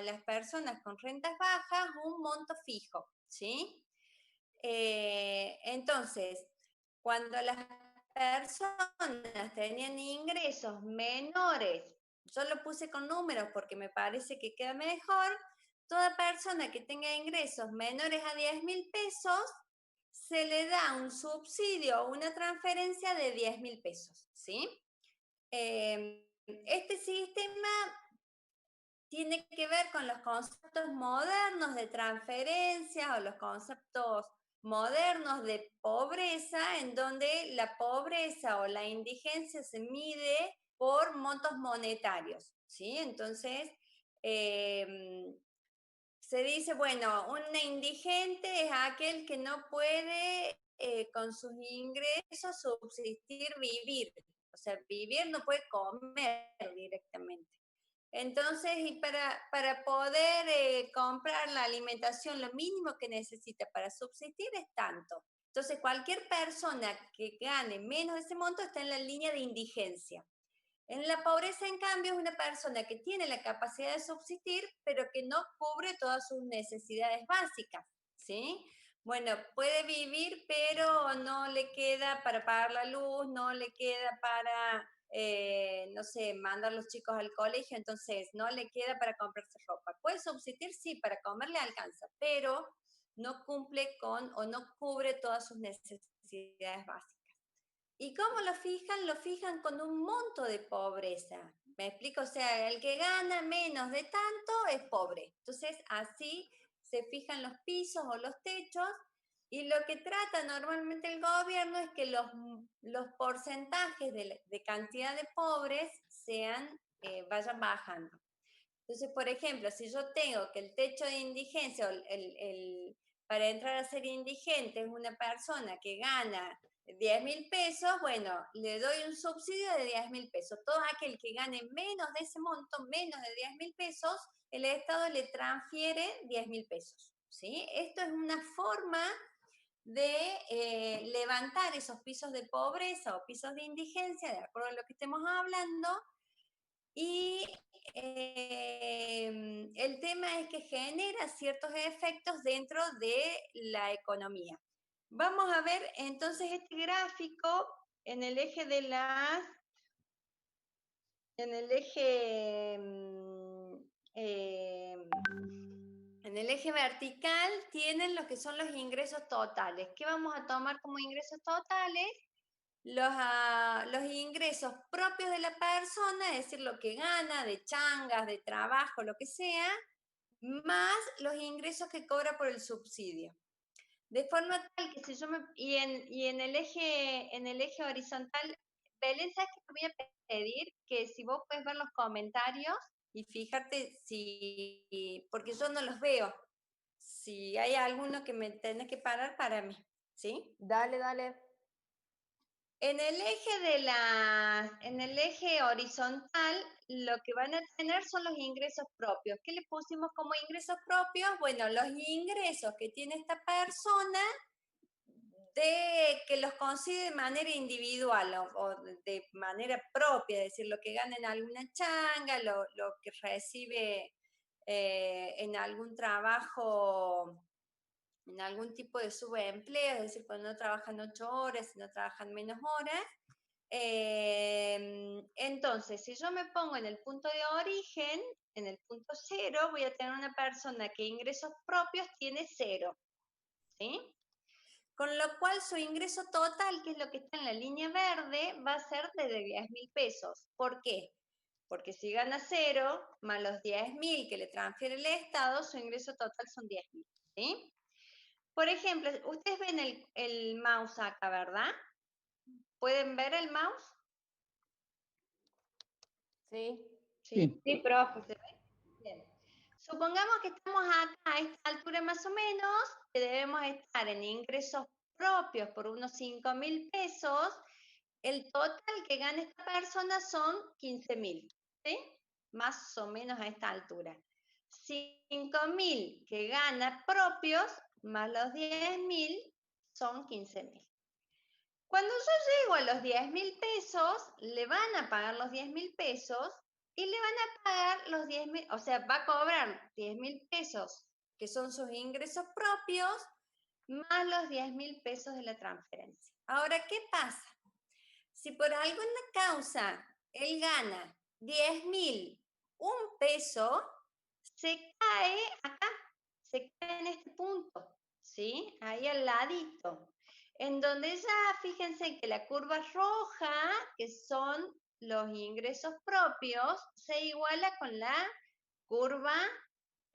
a las personas con rentas bajas un monto fijo, ¿sí? Entonces, cuando las personas tenían ingresos menores, yo lo puse con números porque me parece que queda mejor, toda persona que tenga ingresos menores a 10.000 pesos, se le da un subsidio o una transferencia de 10.000 pesos, ¿sí? Este sistema tiene que ver con los conceptos modernos de transferencia o los conceptos modernos de pobreza, en donde la pobreza o la indigencia se mide por montos monetarios, ¿sí? Entonces, se dice, bueno, un indigente es aquel que no puede con sus ingresos subsistir, vivir. O sea, vivir no puede comer directamente. Entonces, y para poder comprar la alimentación, lo mínimo que necesita para subsistir es tanto. Entonces, cualquier persona que gane menos de ese monto está en la línea de indigencia. En la pobreza, en cambio, es una persona que tiene la capacidad de subsistir, pero que no cubre todas sus necesidades básicas, ¿sí? Bueno, puede vivir, pero no le queda para pagar la luz, no le queda para, no sé, mandar a los chicos al colegio, entonces no le queda para comprarse ropa. Puede subsistir, sí, para comer le alcanza, pero no cumple con o no cubre todas sus necesidades básicas. ¿Y cómo lo fijan? Lo fijan con un monto de pobreza. ¿Me explico? O sea, el que gana menos de tanto es pobre. Entonces, así se fijan los pisos o los techos y lo que trata normalmente el gobierno es que los porcentajes de cantidad de pobres vayan bajando. Entonces, por ejemplo, si yo tengo que el techo de indigencia, para entrar a ser indigente es una persona que gana 10.000 pesos, bueno, le doy un subsidio de 10.000 pesos. Todo aquel que gane menos de ese monto, menos de 10.000 pesos, el Estado le transfiere 10.000 pesos. ¿Sí? Esto es una forma de levantar esos pisos de pobreza o pisos de indigencia, de acuerdo a lo que estemos hablando, y el tema es que genera ciertos efectos dentro de la economía. Vamos a ver entonces este gráfico en el eje de las, en el eje, en el eje vertical tienen lo que son los ingresos totales. ¿Qué vamos a tomar como ingresos totales? Los ingresos propios de la persona, es decir, lo que gana de changas, de trabajo, lo que sea, más los ingresos que cobra por el subsidio. De forma tal que si yo y en el eje horizontal, Belén, ¿sabes qué te voy a pedir? Que si vos puedes ver los comentarios y fíjate si, porque yo no los veo, si hay alguno que me tenés que parar para mí, ¿sí? Dale, dale. En el eje horizontal, lo que van a tener son los ingresos propios. ¿Qué le pusimos como ingresos propios? Bueno, los ingresos que tiene esta persona de que los consigue de manera individual o de manera propia, es decir, lo que gana en alguna changa, lo que recibe en algún trabajo, en algún tipo de subempleo, es decir, cuando no trabajan 8 horas, si no trabajan menos horas. Entonces, si yo me pongo en el punto de origen, en el punto 0, voy a tener una persona que ingresos propios tiene 0, ¿sí? Con lo cual su ingreso total, que es lo que está en la línea verde, va a ser de 10.000 pesos. ¿Por qué? Porque si gana 0 más los 10.000 que le transfiere el Estado, su ingreso total son 10.000, ¿sí? Por ejemplo, ustedes ven el mouse acá, ¿verdad? ¿Pueden ver el mouse? Sí. Sí, Sí, profe. ¿se ve? Bien. Supongamos que estamos acá a esta altura más o menos, que debemos estar en ingresos propios por unos 5.000 pesos. El total que gana esta persona son 15.000, ¿sí? Más o menos a esta altura. 5.000 que gana propios, más los 10.000 son 15.000. Cuando yo llego a los 10.000 pesos, le van a pagar los 10.000 pesos, y le van a pagar los 10.000, o sea, va a cobrar 10.000 pesos, que son sus ingresos propios, más los 10.000 pesos de la transferencia. Ahora, ¿qué pasa? Si por alguna causa él gana 10.000, un peso, se cae acá, se cae en este punto, ¿sí? Ahí al ladito. En donde ya, fíjense que la curva roja, que son los ingresos propios, se iguala con la curva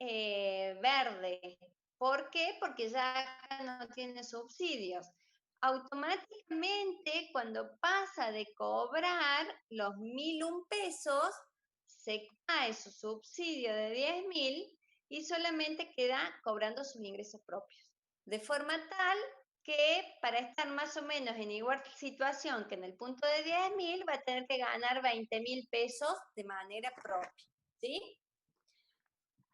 verde. ¿Por qué? Porque ya no tiene subsidios. Automáticamente, cuando pasa de cobrar los 1.001 pesos, se cae su subsidio de 10.000 y solamente queda cobrando sus ingresos propios. De forma tal que para estar más o menos en igual situación que en el punto de 10.000, va a tener que ganar 20.000 pesos de manera propia, ¿sí?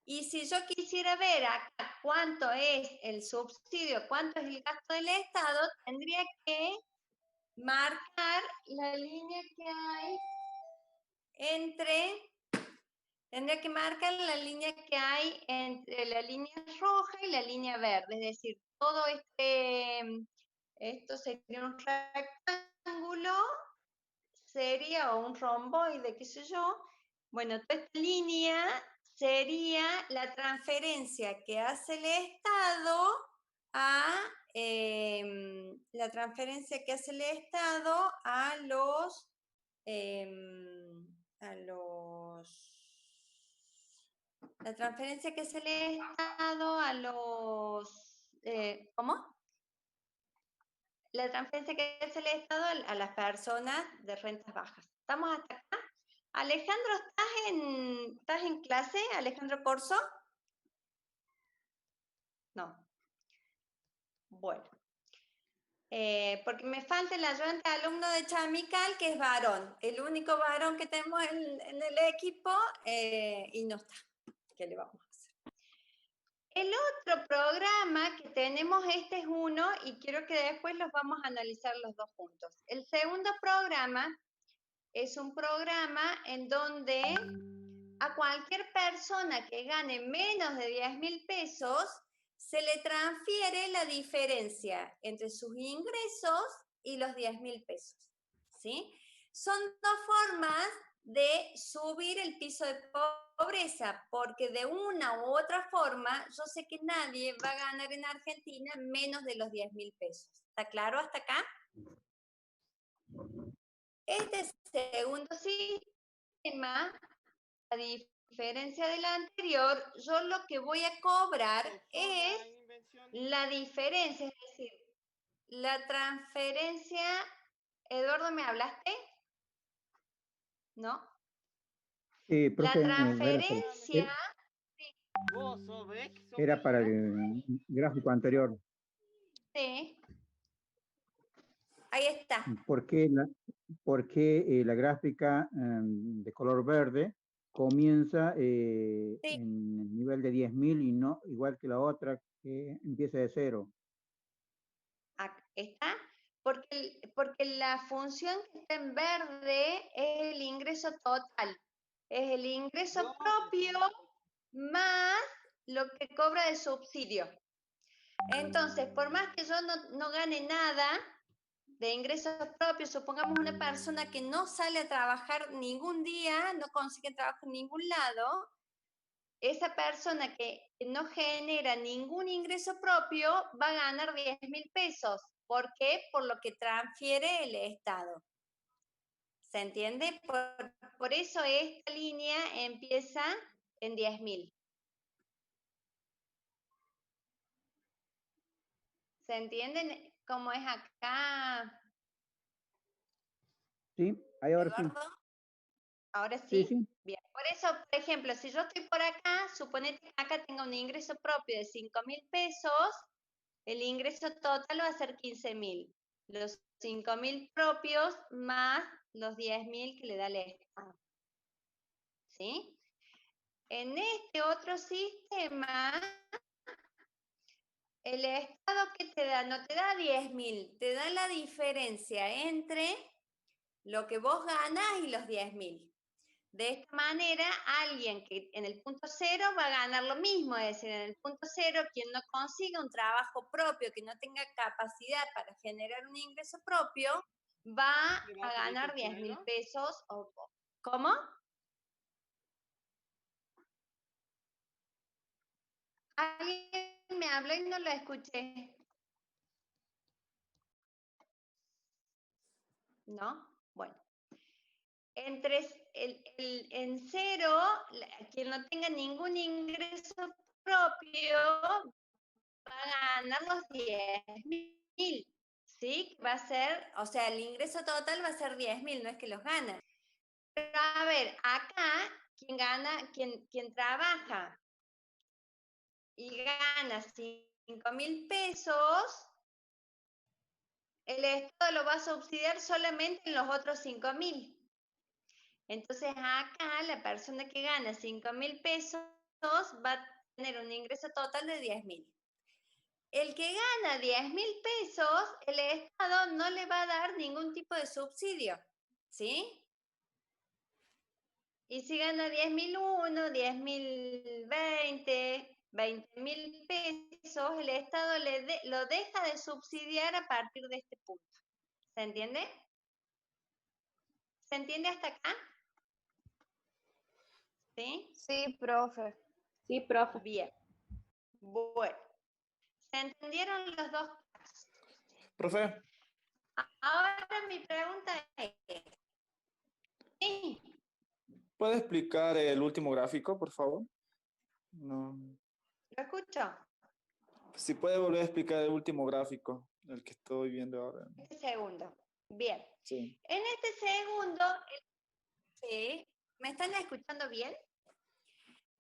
Y si yo quisiera ver acá cuánto es el subsidio, cuánto es el gasto del Estado, tendría que marcar la línea que hay entre la línea roja y la línea verde, es decir, todo esto sería un rectángulo, sería o un romboide, qué sé yo. Bueno, toda esta línea sería la transferencia que hace el Estado a la transferencia que hace el Estado a los la transferencia que hace el Estado a los ¿cómo? La transferencia que hace el Estado a las personas de rentas bajas. ¿Estamos hasta acá? Alejandro, ¿estás en clase, Alejandro Corso? No. Bueno. Porque me falta el ayudante alumno de Chamical, que es varón. El único varón que tenemos en el equipo y no está. ¿Qué le vamos a hacer? El otro programa que tenemos, este es uno, y quiero que después los vamos a analizar los dos juntos. El segundo programa es un programa en donde a cualquier persona que gane menos de 10.000 pesos, se le transfiere la diferencia entre sus ingresos y los 10.000 pesos, ¿sí? Son dos formas de subir el piso de pobreza, porque de una u otra forma, yo sé que nadie va a ganar en Argentina menos de los 10.000 pesos. ¿Está claro hasta acá? Este segundo sistema, a diferencia del anterior, yo lo que voy a cobrar es la diferencia, es decir, la transferencia. Eduardo, ¿me hablaste? ¿No? Profe, La transferencia, era para el gráfico anterior. sí, ahí está. ¿Por qué la gráfica de color verde comienza Sí, en el nivel de 10.000 y no igual que la otra que empieza de 0? acá está. Porque la función que está en verde es el ingreso total. Es el ingreso propio más lo que cobra de subsidio. Entonces, por más que yo no gane nada de ingresos propios, supongamos una persona que no sale a trabajar ningún día, no consigue trabajo en ningún lado, esa persona que no genera ningún ingreso propio va a ganar 10.000 pesos. ¿Por qué? Por lo que transfiere el Estado. ¿Se entiende? Por eso esta línea empieza en 10.000. ¿Se entienden cómo es acá, Sí, ahí ahora sí. Eduardo? ¿Ahora Sí, sí? sí. Bien. Por eso, por ejemplo, si yo estoy por acá, suponete que acá tengo un ingreso propio de 5.000 pesos, el ingreso total va a ser 15.000. Los 5.000 propios más los 10.000 que le da el Estado. ¿Sí? En este otro sistema, el Estado, ¿qué te da? No te da 10.000, te da la diferencia entre lo que vos ganas y los 10.000. De esta manera, alguien que en el punto cero va a ganar lo mismo, es decir, en el punto cero, quien no consiga un trabajo propio, que no tenga capacidad para generar un ingreso propio, va a ganar 10.000 pesos. ¿Cómo? Alguien me habló y no lo escuché. ¿No? Bueno. En cero, quien no tenga ningún ingreso propio va a ganar los 10.000, ¿sí? Va a ser, o sea, el ingreso total va a ser 10.000, no es que los gana. Pero a ver, acá, quien gana, quien trabaja y gana 5.000 pesos, el Estado lo va a subsidiar solamente en los otros 5.000. Entonces acá la persona que gana 5.000 pesos va a tener un ingreso total de 10.000. El que gana 10.000 pesos, el Estado no le va a dar ningún tipo de subsidio, ¿sí? Y si gana 10.001, 10.020, 20.000 pesos, el Estado lo deja de subsidiar a partir de este punto. ¿Se entiende? ¿Se entiende hasta acá? ¿Sí? Sí, profe. Sí, profe. Bien. Bueno. ¿Se entendieron los dos casos? Profe, Ahora mi pregunta es, ¿sí? ¿puede explicar el último gráfico, por favor? No. ¿Lo escucho? Si puede volver a explicar el último gráfico, el que estoy viendo ahora. Este segundo. Bien. Sí. En este segundo, ¿sí? ¿Me están escuchando bien?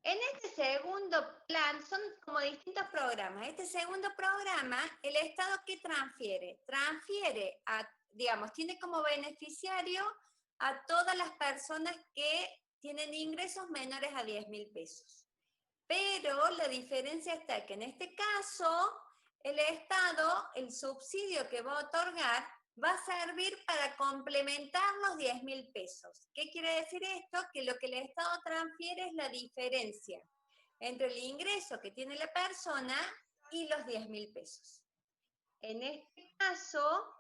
En este segundo plan son como distintos programas. Este segundo programa, el Estado ¿qué transfiere? Transfiere digamos, tiene como beneficiario a todas las personas que tienen ingresos menores a 10.000 pesos. Pero la diferencia está que en este caso, el Estado, el subsidio que va a otorgar, va a servir para complementar los 10.000 pesos. ¿Qué quiere decir esto? Que lo que el Estado transfiere es la diferencia entre el ingreso que tiene la persona y los 10.000 pesos. En este caso,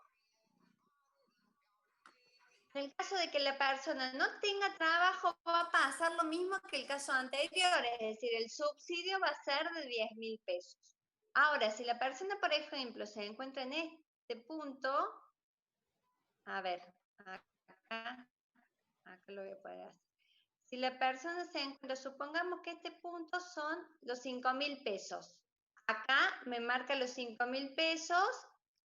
en el caso de que la persona no tenga trabajo, va a pasar lo mismo que el caso anterior, es decir, el subsidio va a ser de 10.000 pesos. Ahora, si la persona, por ejemplo, se encuentra en este punto, a ver, acá lo voy a poder hacer. Si la persona se encuentra, supongamos que este punto son los 5.000 pesos. Acá me marca los 5.000 pesos,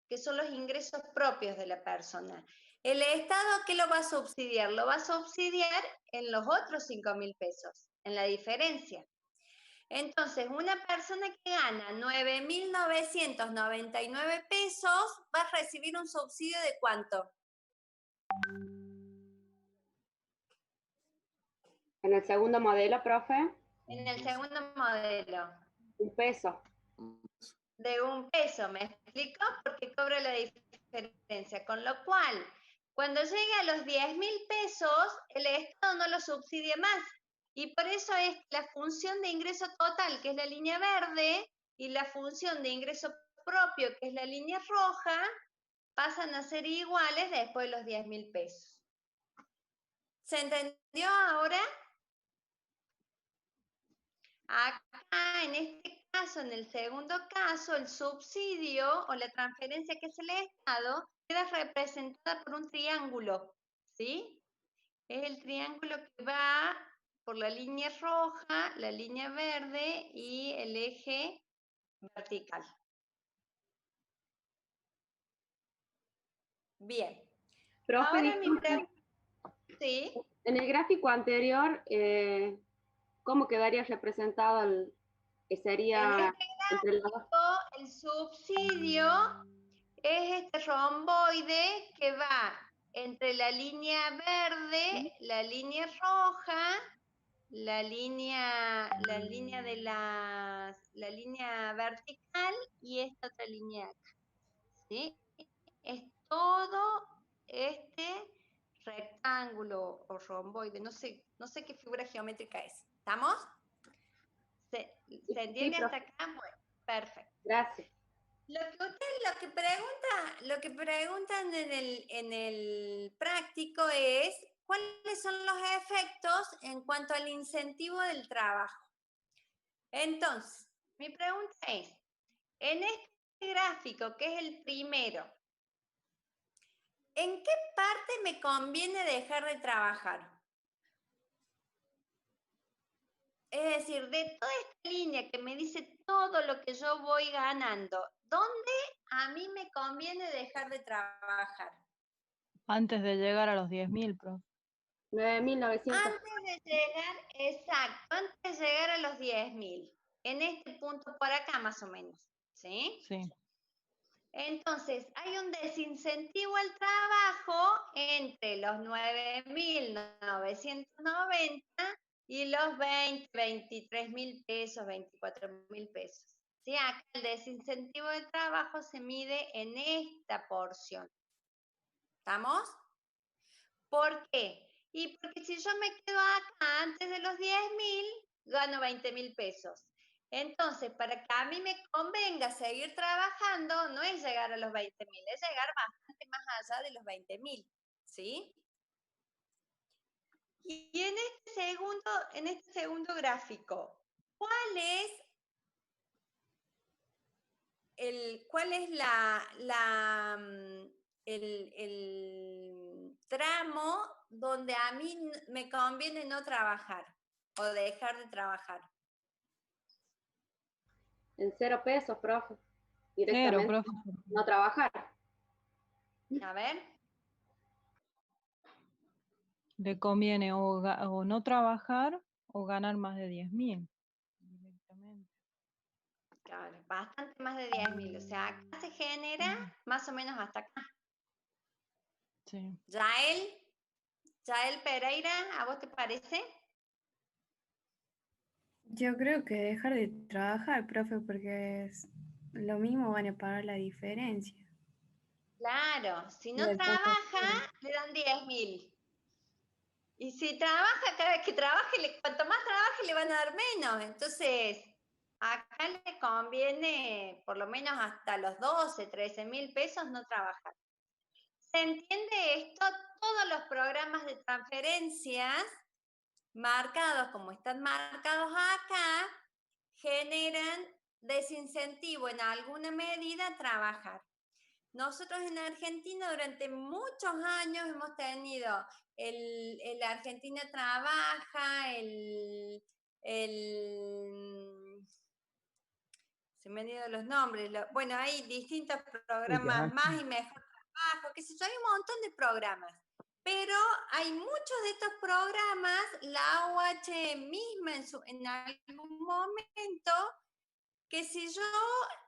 que son los ingresos propios de la persona. ¿El Estado qué lo va a subsidiar? Lo va a subsidiar en los otros 5.000 pesos, en la diferencia. Entonces, una persona que gana 9.999 pesos va a recibir un subsidio de ¿cuánto? En el segundo modelo, profe, En el segundo modelo. 1 peso. De 1 peso, ¿me explico? Porque cobra la diferencia. Con lo cual, cuando llegue a los 10.000 pesos, el Estado no lo subsidia más. Y por eso es la función de ingreso total, que es la línea verde, y la función de ingreso propio, que es la línea roja, pasan a ser iguales después de los 10.000 pesos. ¿Se entendió ahora? Acá, en este caso, en el segundo caso, el subsidio o la transferencia que es el Estado queda representada por un triángulo, ¿sí? Es el triángulo que va por la línea roja, la línea verde y el eje vertical. Bien. Profe, Ahora mi pregunta. Sí. en el gráfico anterior, ¿cómo quedaría representado que sería En este gráfico, el subsidio es este romboide que va entre la línea verde, la línea roja, la línea vertical y esta otra línea acá, ¿sí? Es todo este rectángulo o romboide, no sé qué figura geométrica es. ¿Estamos? ¿Se entiende Sí, hasta profe. acá? Bueno, perfecto. Gracias. Lo que preguntan en el práctico es cuáles son los efectos en cuanto al incentivo del trabajo. Entonces, mi pregunta es, en este gráfico, que es el primero, ¿en qué parte me conviene dejar de trabajar? Es decir, de toda esta línea que me dice todo lo que yo voy ganando, ¿dónde a mí me conviene dejar de trabajar? Antes de llegar a los 10.000, profe. 9.900. Antes de llegar, exacto, antes de llegar a los 10.000, en este punto por acá más o menos, ¿sí? Sí. Entonces, hay un desincentivo al trabajo entre los 9.990 y los 23.000 pesos, 24.000 pesos. ¿Sí? Acá el desincentivo del trabajo se mide en esta porción. ¿Estamos? ¿Por qué? Y porque si yo me quedo acá antes de los 10.000, gano 20.000 pesos. Entonces, para que a mí me convenga seguir trabajando, no es llegar a los 20.000, es llegar bastante más allá de los 20.000, ¿sí? Y en este segundo gráfico, ¿cuál es el tramo donde a mí me conviene no trabajar o dejar de trabajar? En 0 pesos, profe. Cero, Directamente profe. no trabajar. A ver. Le conviene o no trabajar o ganar más de 10.000 directamente. Claro, bastante más de 10.000. O sea, acá se genera más o menos hasta acá. Sí. Yael Pereira, ¿a vos te parece? Yo creo que dejar de trabajar, profe, porque es lo mismo, van a pagar la diferencia. Claro, si no Del punto trabaja, le dan 10.000. Y si trabaja, cada vez que trabaje, cuanto más trabaje, le van a dar menos. Entonces, acá le conviene por lo menos hasta los 12, 13.000 pesos no trabajar. ¿Se entiende esto? Todos los programas de transferencias marcados como están marcados acá, generan desincentivo en alguna medida a trabajar. Nosotros en Argentina durante muchos años hemos tenido el Argentina Trabaja, se me han ido los nombres, bueno, hay distintos programas, Más y Mejor Trabajo, qué sé yo, hay un montón de programas. Pero hay muchos de estos programas, la AUH misma en algún momento, que si yo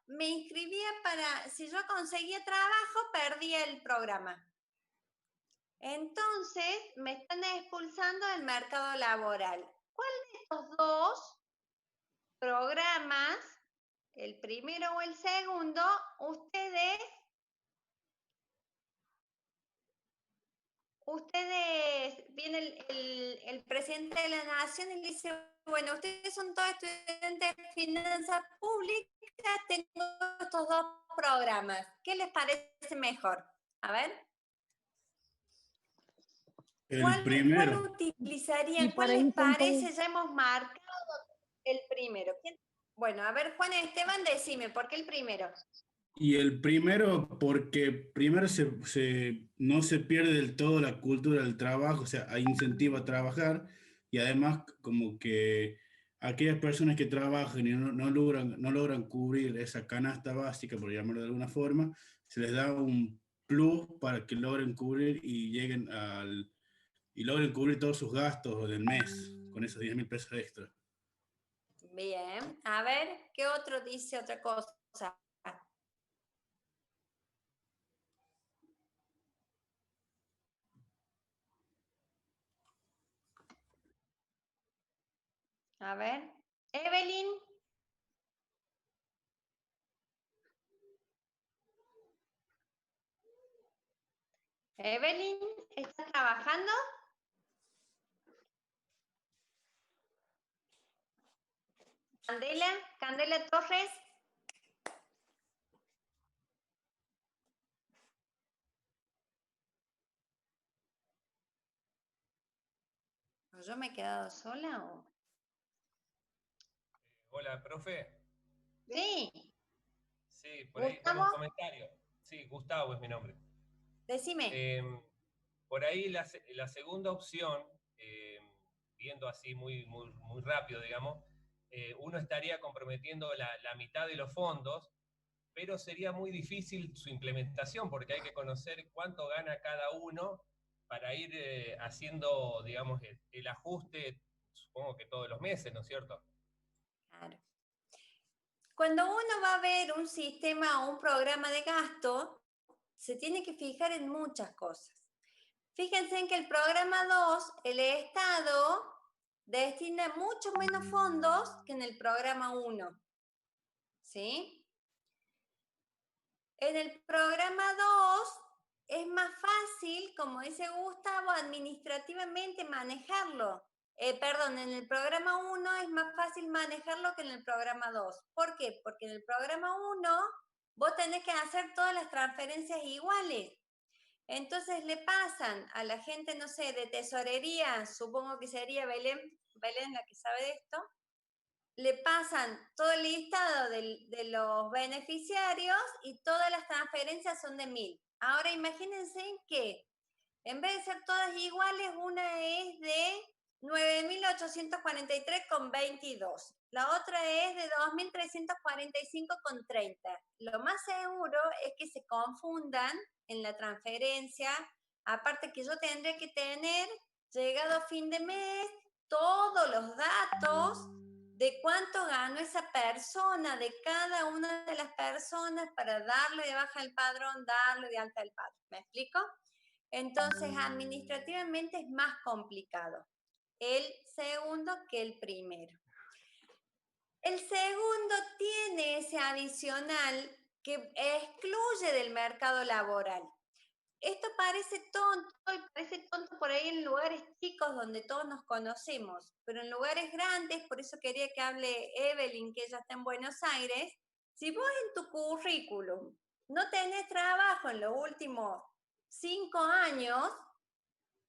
me inscribía si yo conseguía trabajo, perdía el programa. Entonces, me están expulsando del mercado laboral. ¿Cuál de estos dos programas, el primero o el segundo, viene el presidente de la Nación y dice, bueno, ustedes son todos estudiantes de finanzas públicas, tengo estos dos programas. ¿Qué les parece mejor? A ver. ¿Cuál utilizarían? ¿Cuál les parece? Ya hemos marcado el primero. Bueno, a ver, Juan Esteban, decime, ¿por qué el primero? Y el primero, porque primero no se pierde del todo la cultura del trabajo, o sea, hay incentivo a trabajar y además como que aquellas personas que trabajan y no logran cubrir esa canasta básica, por llamarlo de alguna forma, se les da un plus para que logren cubrir y logren cubrir todos sus gastos del mes con esos 10.000 pesos extra. Bien, a ver, ¿qué otro dice otra cosa? A ver, Evelyn. Evelyn, ¿estás trabajando? Candela Torres. ¿Yo me he quedado sola o...? Hola, profe. Sí. Sí, por ahí con un comentario. Sí, Gustavo es mi nombre. Decime. Por ahí la segunda opción, viendo así muy rápido, digamos, uno estaría comprometiendo la mitad de los fondos, pero sería muy difícil su implementación porque hay que conocer cuánto gana cada uno para ir haciendo, digamos, el ajuste, supongo que todos los meses, ¿no es cierto? Claro. Cuando uno va a ver un sistema o un programa de gasto, se tiene que fijar en muchas cosas. Fíjense en que el programa 2, el Estado destina mucho menos fondos que en el programa 1. ¿Sí? En el programa 2 es más fácil, como dice Gustavo, administrativamente manejarlo. En el programa 1 es más fácil manejarlo que en el programa 2. ¿Por qué? Porque en el programa 1 vos tenés que hacer todas las transferencias iguales. Entonces le pasan a la gente, no sé, de tesorería, supongo que sería Belén la que sabe de esto, le pasan todo el listado de los beneficiarios y todas las transferencias son de 1000. Ahora imagínense que en vez de ser todas iguales, una es de 9.843,22. La otra es de 2.345,30. Lo más seguro es que se confundan en la transferencia. Aparte que yo tendré que tener, llegado fin de mes, todos los datos de cuánto ganó esa persona, de cada una de las personas, para darle de baja el padrón, darle de alta el padrón. ¿Me explico? Entonces, administrativamente es más complicado el segundo que el primero. El segundo tiene ese adicional que excluye del mercado laboral. Esto parece tonto por ahí en lugares chicos donde todos nos conocemos, pero en lugares grandes, por eso quería que hable Evelyn, que ella está en Buenos Aires. Si vos en tu currículum no tenés trabajo en los últimos 5 años,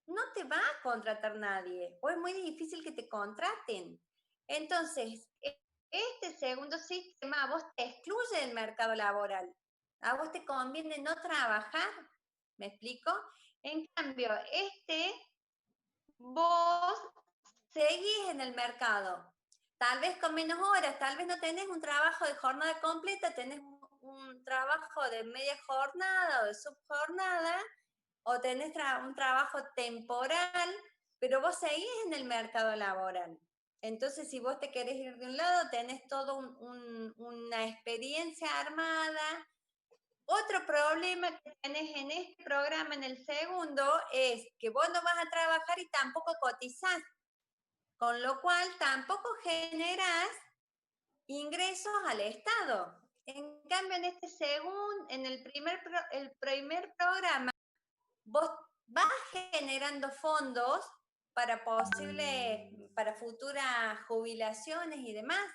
no te va a contratar nadie, o es muy difícil que te contraten. Entonces, este segundo sistema a vos te excluye del mercado laboral. A vos te conviene no trabajar, ¿me explico? En cambio, vos seguís en el mercado, tal vez con menos horas, tal vez no tenés un trabajo de jornada completa, tenés un trabajo de media jornada o de subjornada, o tenés un trabajo temporal, pero vos seguís en el mercado laboral. Entonces, si vos te querés ir de un lado, tenés toda una experiencia armada. Otro problema que tenés en este programa, en el segundo, es que vos no vas a trabajar y tampoco cotizás, con lo cual tampoco generás ingresos al Estado. En cambio, en el primer programa, vos vas generando fondos para futuras jubilaciones y demás.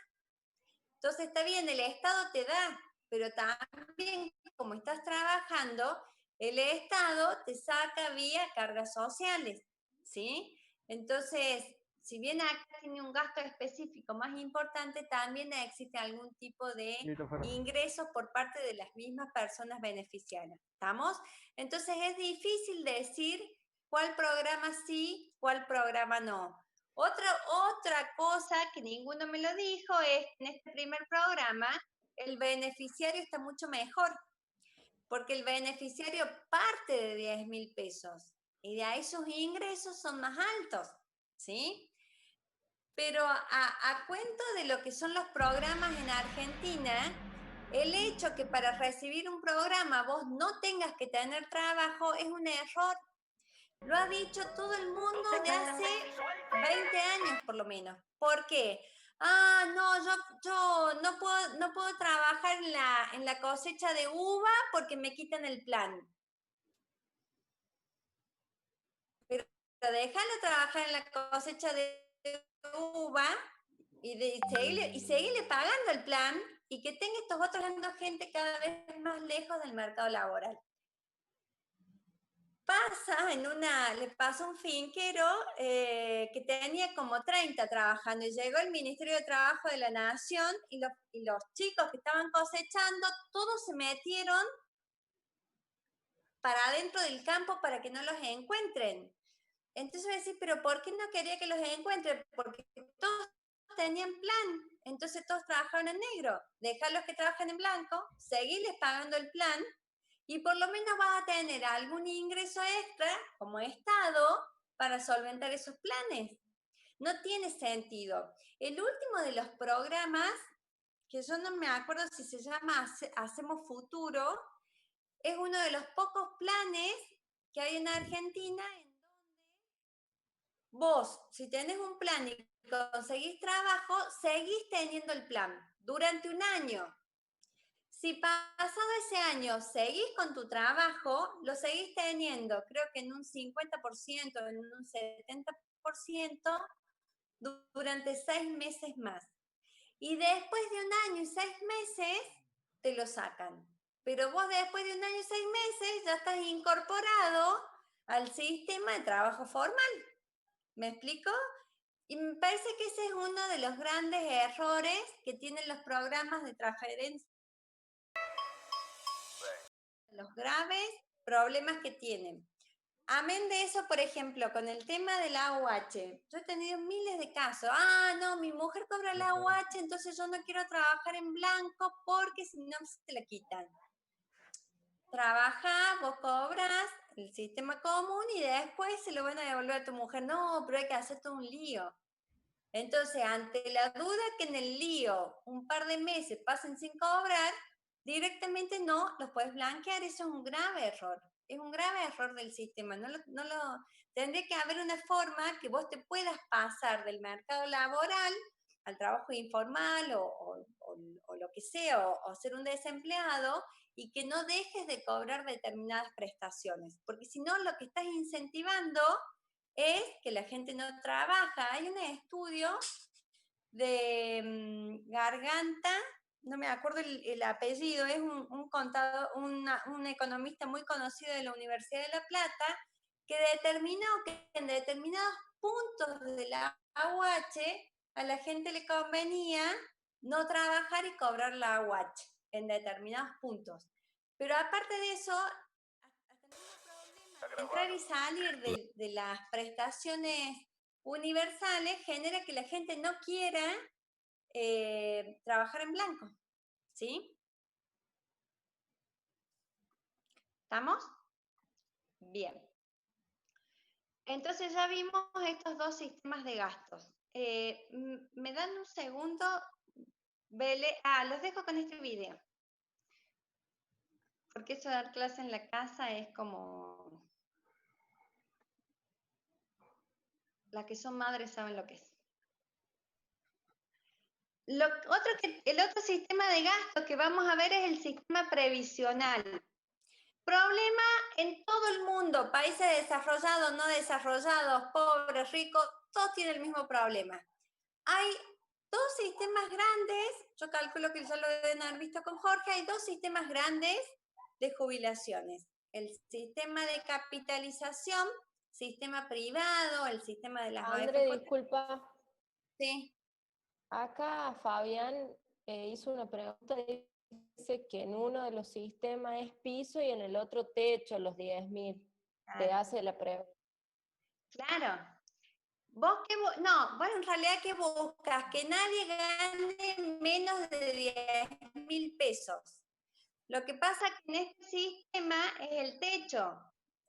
Entonces está bien, el Estado te da, pero también como estás trabajando, el Estado te saca vía cargas sociales, ¿sí? Entonces, si bien acá tiene un gasto específico más importante, también existe algún tipo de ingresos por parte de las mismas personas beneficiarias. ¿Estamos? Entonces es difícil decir cuál programa sí, cuál programa no. Otra cosa que ninguno me lo dijo es que en este primer programa el beneficiario está mucho mejor, porque el beneficiario parte de 10.000 pesos y de ahí sus ingresos son más altos, ¿sí? Pero a cuento de lo que son los programas en Argentina, el hecho que para recibir un programa vos no tengas que tener trabajo es un error. Lo ha dicho todo el mundo de hace 20 años por lo menos. ¿Por qué? No, yo no puedo trabajar en la cosecha de uva porque me quitan el plan. déjalo trabajar en la cosecha de uva y seguirle pagando el plan y que tenga estos otros dando gente cada vez más lejos del mercado laboral. Le pasa un finquero que tenía como 30 trabajando y llegó el Ministerio de Trabajo de la Nación y los chicos que estaban cosechando, todos se metieron para adentro del campo para que no los encuentren. Entonces voy a decir, pero ¿por qué no quería que los encuentren? Porque todos tenían plan, entonces todos trabajaban en negro. Dejarlos que trabajan en blanco, seguirles pagando el plan, y por lo menos vas a tener algún ingreso extra como Estado para solventar esos planes. No tiene sentido. El último de los programas, que yo no me acuerdo si se llama Hacemos Futuro, es uno de los pocos planes que hay en Argentina en donde vos, si tenés un plan y conseguís trabajo, seguís teniendo el plan durante un año. Si pasado ese año seguís con tu trabajo, lo seguís teniendo, creo que en un 50%, en un 70%, durante 6 meses más. Y después de un año y 6 meses, te lo sacan. Pero vos después de un año y 6 meses ya estás incorporado al sistema de trabajo formal. ¿Me explico? Y me parece que ese es uno de los grandes errores que tienen los programas de transferencia, los graves problemas que tienen. Amén de eso, por ejemplo, con el tema del AUH, yo he tenido miles de casos. No, mi mujer cobra el AUH, entonces yo no quiero trabajar en blanco porque si no se la quitan. Trabaja, vos cobras el sistema común y después se lo van a devolver a tu mujer. No, pero hay que hacer todo un lío. Entonces, ante la duda que en el lío un par de meses pasen sin cobrar, directamente no los puedes blanquear. Eso es un grave error. Es un grave error del sistema. Tendría que haber una forma que vos te puedas pasar del mercado laboral al trabajo informal o lo que sea, o ser un desempleado, y que no dejes de cobrar determinadas prestaciones. Porque si no, lo que estás incentivando es que la gente no trabaja. Hay un estudio de Garganta, no me acuerdo el apellido, es un economista muy conocido de la Universidad de La Plata, que determinó que en determinados puntos de la AUH a la gente le convenía no trabajar y cobrar la AUH en determinados puntos. Pero aparte de eso, entrar y salir de las prestaciones universales genera que la gente no quiera trabajar en blanco, ¿sí? ¿Estamos? Bien. Entonces ya vimos estos dos sistemas de gastos. ¿Me dan un segundo? Los dejo con este video. Porque eso de dar clase en la casa es como... Las que son madres saben lo que es. El otro sistema de gasto que vamos a ver es el sistema previsional. Problema en todo el mundo, países desarrollados, no desarrollados, pobres, ricos, todos tienen el mismo problema. Hay dos sistemas grandes, yo calculo que ya lo deben haber visto con Jorge, hay dos sistemas grandes de jubilaciones. El sistema de capitalización, sistema privado, el sistema de las André, disculpa. Sí. Acá Fabián hizo una pregunta, dice que en uno de los sistemas es piso y en el otro techo, los 10.000. Te hace la pregunta. Claro. En realidad, ¿qué buscas? Que nadie gane menos de 10.000 pesos. Lo que pasa que en este sistema es el techo.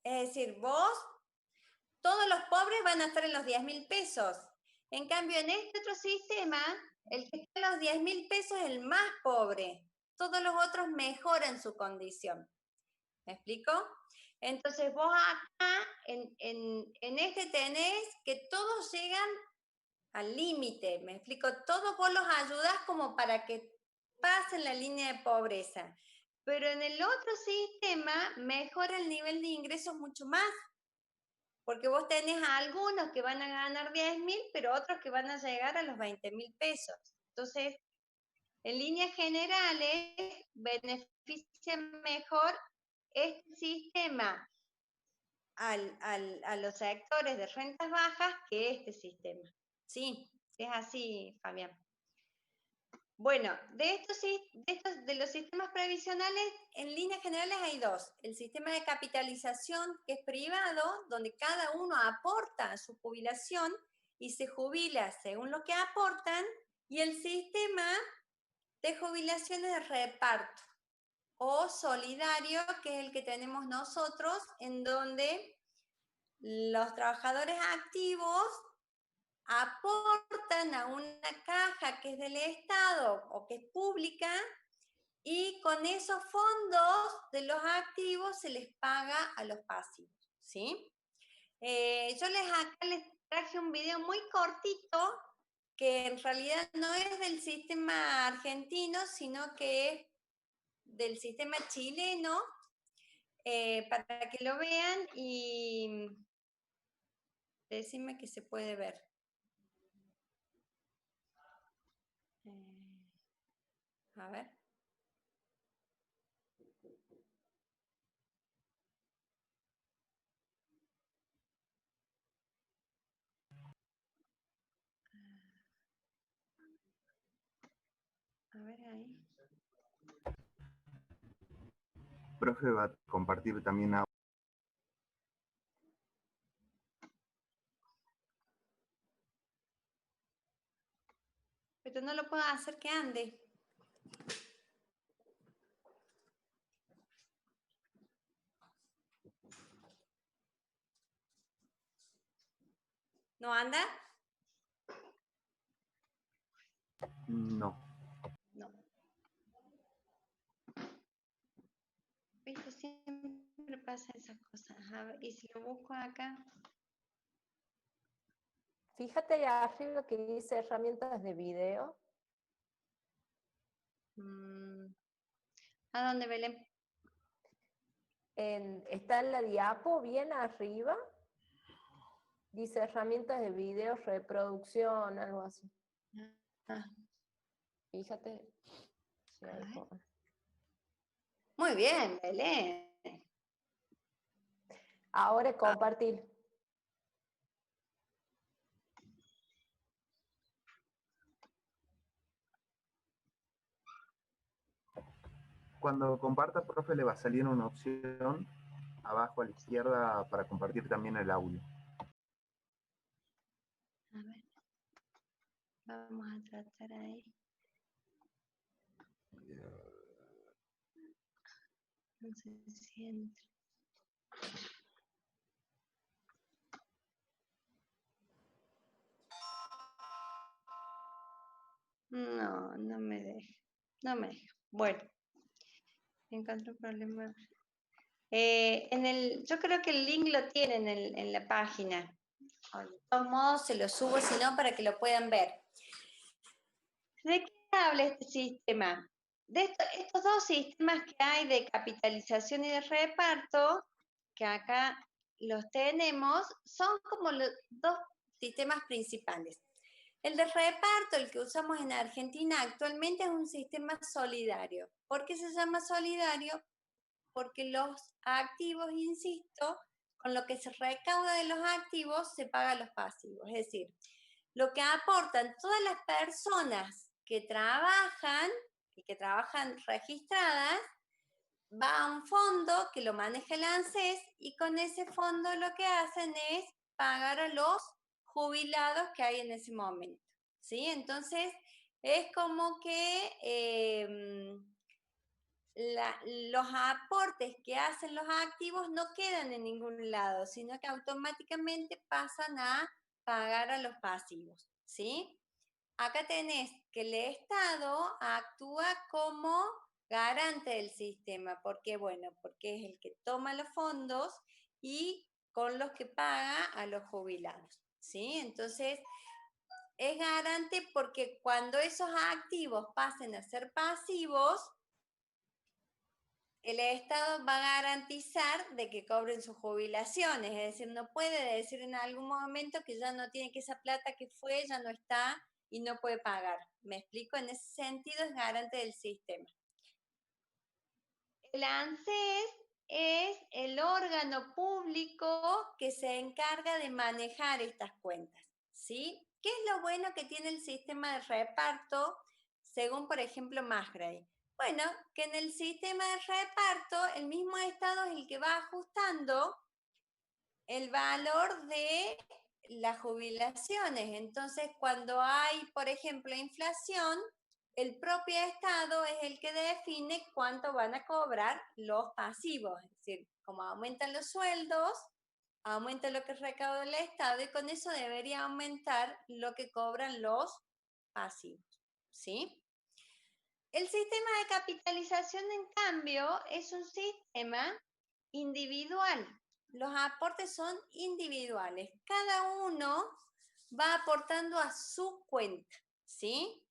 Es decir, todos los pobres van a estar en los 10.000 pesos. En cambio, en este otro sistema, el que está en los 10.000 pesos es el más pobre. Todos los otros mejoran su condición. ¿Me explico? Entonces vos acá, en este tenés que todos llegan al límite. ¿Me explico? Todos vos los ayudás como para que pasen la línea de pobreza. Pero en el otro sistema mejora el nivel de ingresos mucho más. Porque vos tenés a algunos que van a ganar 10.000, pero otros que van a llegar a los 20.000 pesos. Entonces, en líneas generales, beneficia mejor este sistema a los sectores de rentas bajas que este sistema. Sí, es así, Fabián. Bueno, de los sistemas previsionales, en líneas generales hay dos. El sistema de capitalización, que es privado, donde cada uno aporta a su jubilación y se jubila según lo que aportan, y el sistema de jubilaciones de reparto o solidario, que es el que tenemos nosotros, en donde los trabajadores activos aportan a una caja que es del Estado o que es pública, y con esos fondos de los activos se les paga a los pasivos, ¿sí? Yo acá les traje un video muy cortito que en realidad no es del sistema argentino, sino que es del sistema chileno, para que lo vean y decime que se puede ver. A ver. A ver ahí. Profe, va a compartir también a... Pero no lo puedo hacer que ande. ¿No anda? No. No. ¿Viste? Siempre pasa esas cosas. A ver, y si lo busco acá. Fíjate ahí arriba que dice herramientas de video. ¿A dónde, Belén? Está en la diapo, bien arriba. Dice herramientas de video, reproducción, algo así. Fíjate. Si hay forma. Muy bien, Belén. Ahora compartir. Cuando comparta, profe, le va a salir una opción abajo a la izquierda para compartir también el audio. A ver. Vamos a tratar ahí. No sé si entra. No, no me deja. No me deja. Bueno. Encontré un problema. Yo creo que el link lo tienen en la página. De todos modos, se lo subo, si no, para que lo puedan ver. ¿De qué habla este sistema? De estos dos sistemas que hay de capitalización y de reparto, que acá los tenemos, son como los dos sistemas principales. El de reparto, el que usamos en Argentina actualmente, es un sistema solidario. ¿Por qué se llama solidario? Porque los activos, insisto, con lo que se recauda de los activos se paga a los pasivos. Es decir, lo que aportan todas las personas que trabajan y que trabajan registradas, va a un fondo que lo maneja el ANSES, y con ese fondo lo que hacen es pagar a los jubilados que hay en ese momento, ¿sí? Entonces, es como que los aportes que hacen los activos no quedan en ningún lado, sino que automáticamente pasan a pagar a los pasivos, ¿sí? Acá tenés que el Estado actúa como garante del sistema. ¿Por qué? Bueno, porque es el que toma los fondos y con los que paga a los jubilados, ¿sí? Entonces, es garante porque cuando esos activos pasen a ser pasivos, el Estado va a garantizar de que cobren sus jubilaciones, es decir, no puede decir en algún momento que ya no tiene, que esa plata que fue ya no está y no puede pagar. ¿Me explico? En ese sentido es garante del sistema. El ANSES es el órgano público que se encarga de manejar estas cuentas, ¿sí? ¿Qué es lo bueno que tiene el sistema de reparto según, por ejemplo, Masgrave? Bueno, que en el sistema de reparto el mismo Estado es el que va ajustando el valor de las jubilaciones. Entonces, cuando hay, por ejemplo, inflación, el propio Estado es el que define cuánto van a cobrar los pasivos. Es decir, como aumentan los sueldos, aumenta lo que recauda el Estado y con eso debería aumentar lo que cobran los pasivos, ¿sí? El sistema de capitalización, en cambio, es un sistema individual. Los aportes son individuales. Cada uno va aportando a su cuenta, ¿sí?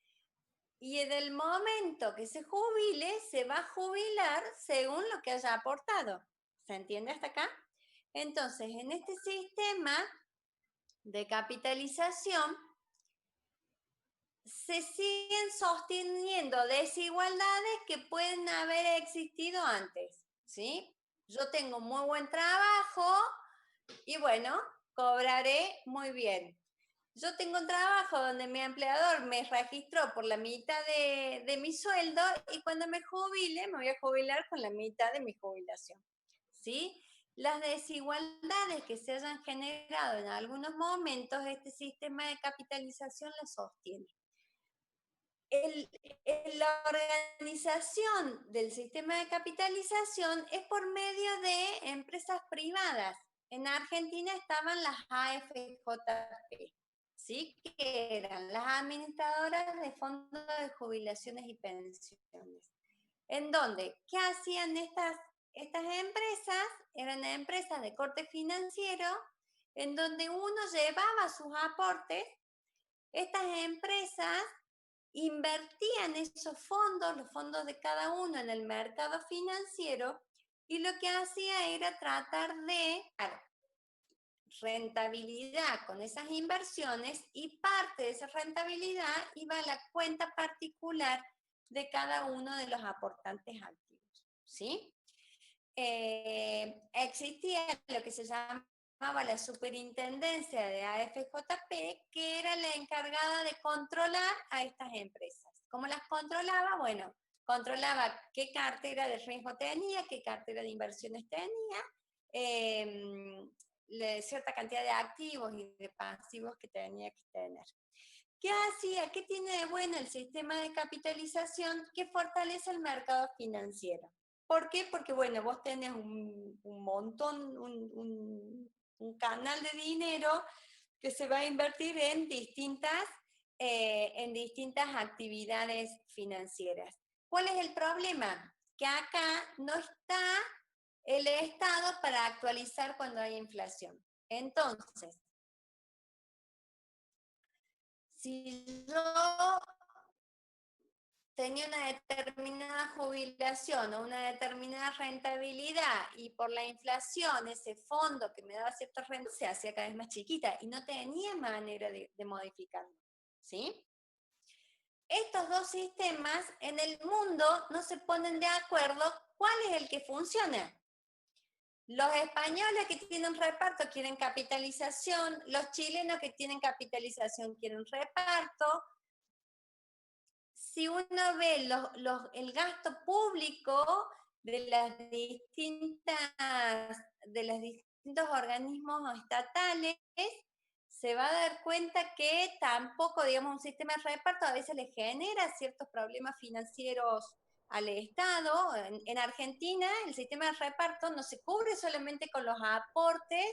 Y en el momento que se jubile, se va a jubilar según lo que haya aportado. ¿Se entiende hasta acá? Entonces, en este sistema de capitalización, se siguen sosteniendo desigualdades que pueden haber existido antes, ¿sí? Yo tengo muy buen trabajo y bueno, cobraré muy bien. Yo tengo un trabajo donde mi empleador me registró por la mitad de mi sueldo y cuando me jubile, me voy a jubilar con la mitad de mi jubilación, ¿sí? Las desigualdades que se hayan generado en algunos momentos, este sistema de capitalización las sostiene. La organización del sistema de capitalización es por medio de empresas privadas. En Argentina estaban las AFJP, ¿sí? Que eran las administradoras de fondos de jubilaciones y pensiones. ¿En dónde? ¿Qué hacían estas empresas? Eran empresas de corte financiero, en donde uno llevaba sus aportes. Estas empresas invertían esos fondos, los fondos de cada uno en el mercado financiero, y lo que hacía era tratar de dar rentabilidad con esas inversiones y parte de esa rentabilidad iba a la cuenta particular de cada uno de los aportantes activos, ¿sí? Existía lo que se llamaba la superintendencia de AFJP, que era la encargada de controlar a estas empresas. ¿Cómo las controlaba? Bueno, controlaba qué cartera de riesgo tenía, qué cartera de inversiones tenía, cierta cantidad de activos y de pasivos que tenía que tener. ¿Qué hacía? ¿Qué tiene de bueno el sistema de capitalización? Que fortalece el mercado financiero. ¿Por qué? Porque, bueno, vos tenés un montón, un canal de dinero que se va a invertir en distintas actividades financieras. ¿Cuál es el problema? Que acá no está el Estado para actualizar cuando hay inflación. Entonces, si yo tenía una determinada jubilación o una determinada rentabilidad y por la inflación ese fondo que me daba cierta renta se hacía cada vez más chiquita y no tenía manera de modificarlo, ¿sí? Estos dos sistemas en el mundo no se ponen de acuerdo cuál es el que funciona. Los españoles que tienen reparto quieren capitalización, los chilenos que tienen capitalización quieren reparto. Si uno ve el gasto público de los distintos organismos estatales, se va a dar cuenta que tampoco, digamos, un sistema de reparto a veces le genera ciertos problemas financieros al Estado. En Argentina, el sistema de reparto no se cubre solamente con los aportes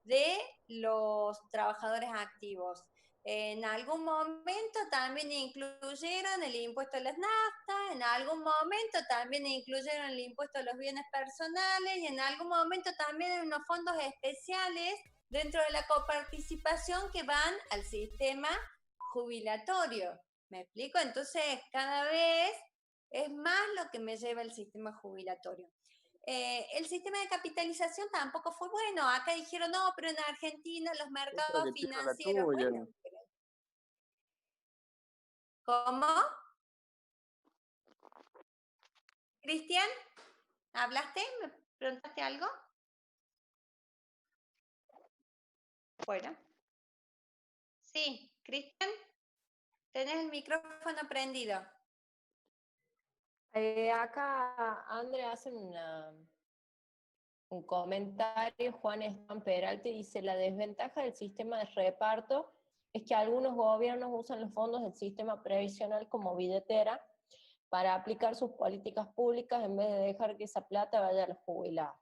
de los trabajadores activos. En algún momento también incluyeron el impuesto a las naftas, en algún momento también incluyeron el impuesto a los bienes personales y en algún momento también unos fondos especiales dentro de la coparticipación que van al sistema jubilatorio. ¿Me explico? Entonces, cada vez Es más lo que me lleva el sistema jubilatorio. El sistema de capitalización tampoco fue bueno. Acá dijeron, no, pero en Argentina los mercados financieros... Bueno, ¿cómo? Cristian, ¿hablaste? ¿Me preguntaste algo? Bueno. Sí, Cristian, tenés el micrófono prendido. Acá André hace un comentario, Juan Esteban Peralta dice, la desventaja del sistema de reparto es que algunos gobiernos usan los fondos del sistema previsional como billetera para aplicar sus políticas públicas en vez de dejar que esa plata vaya a los jubilados.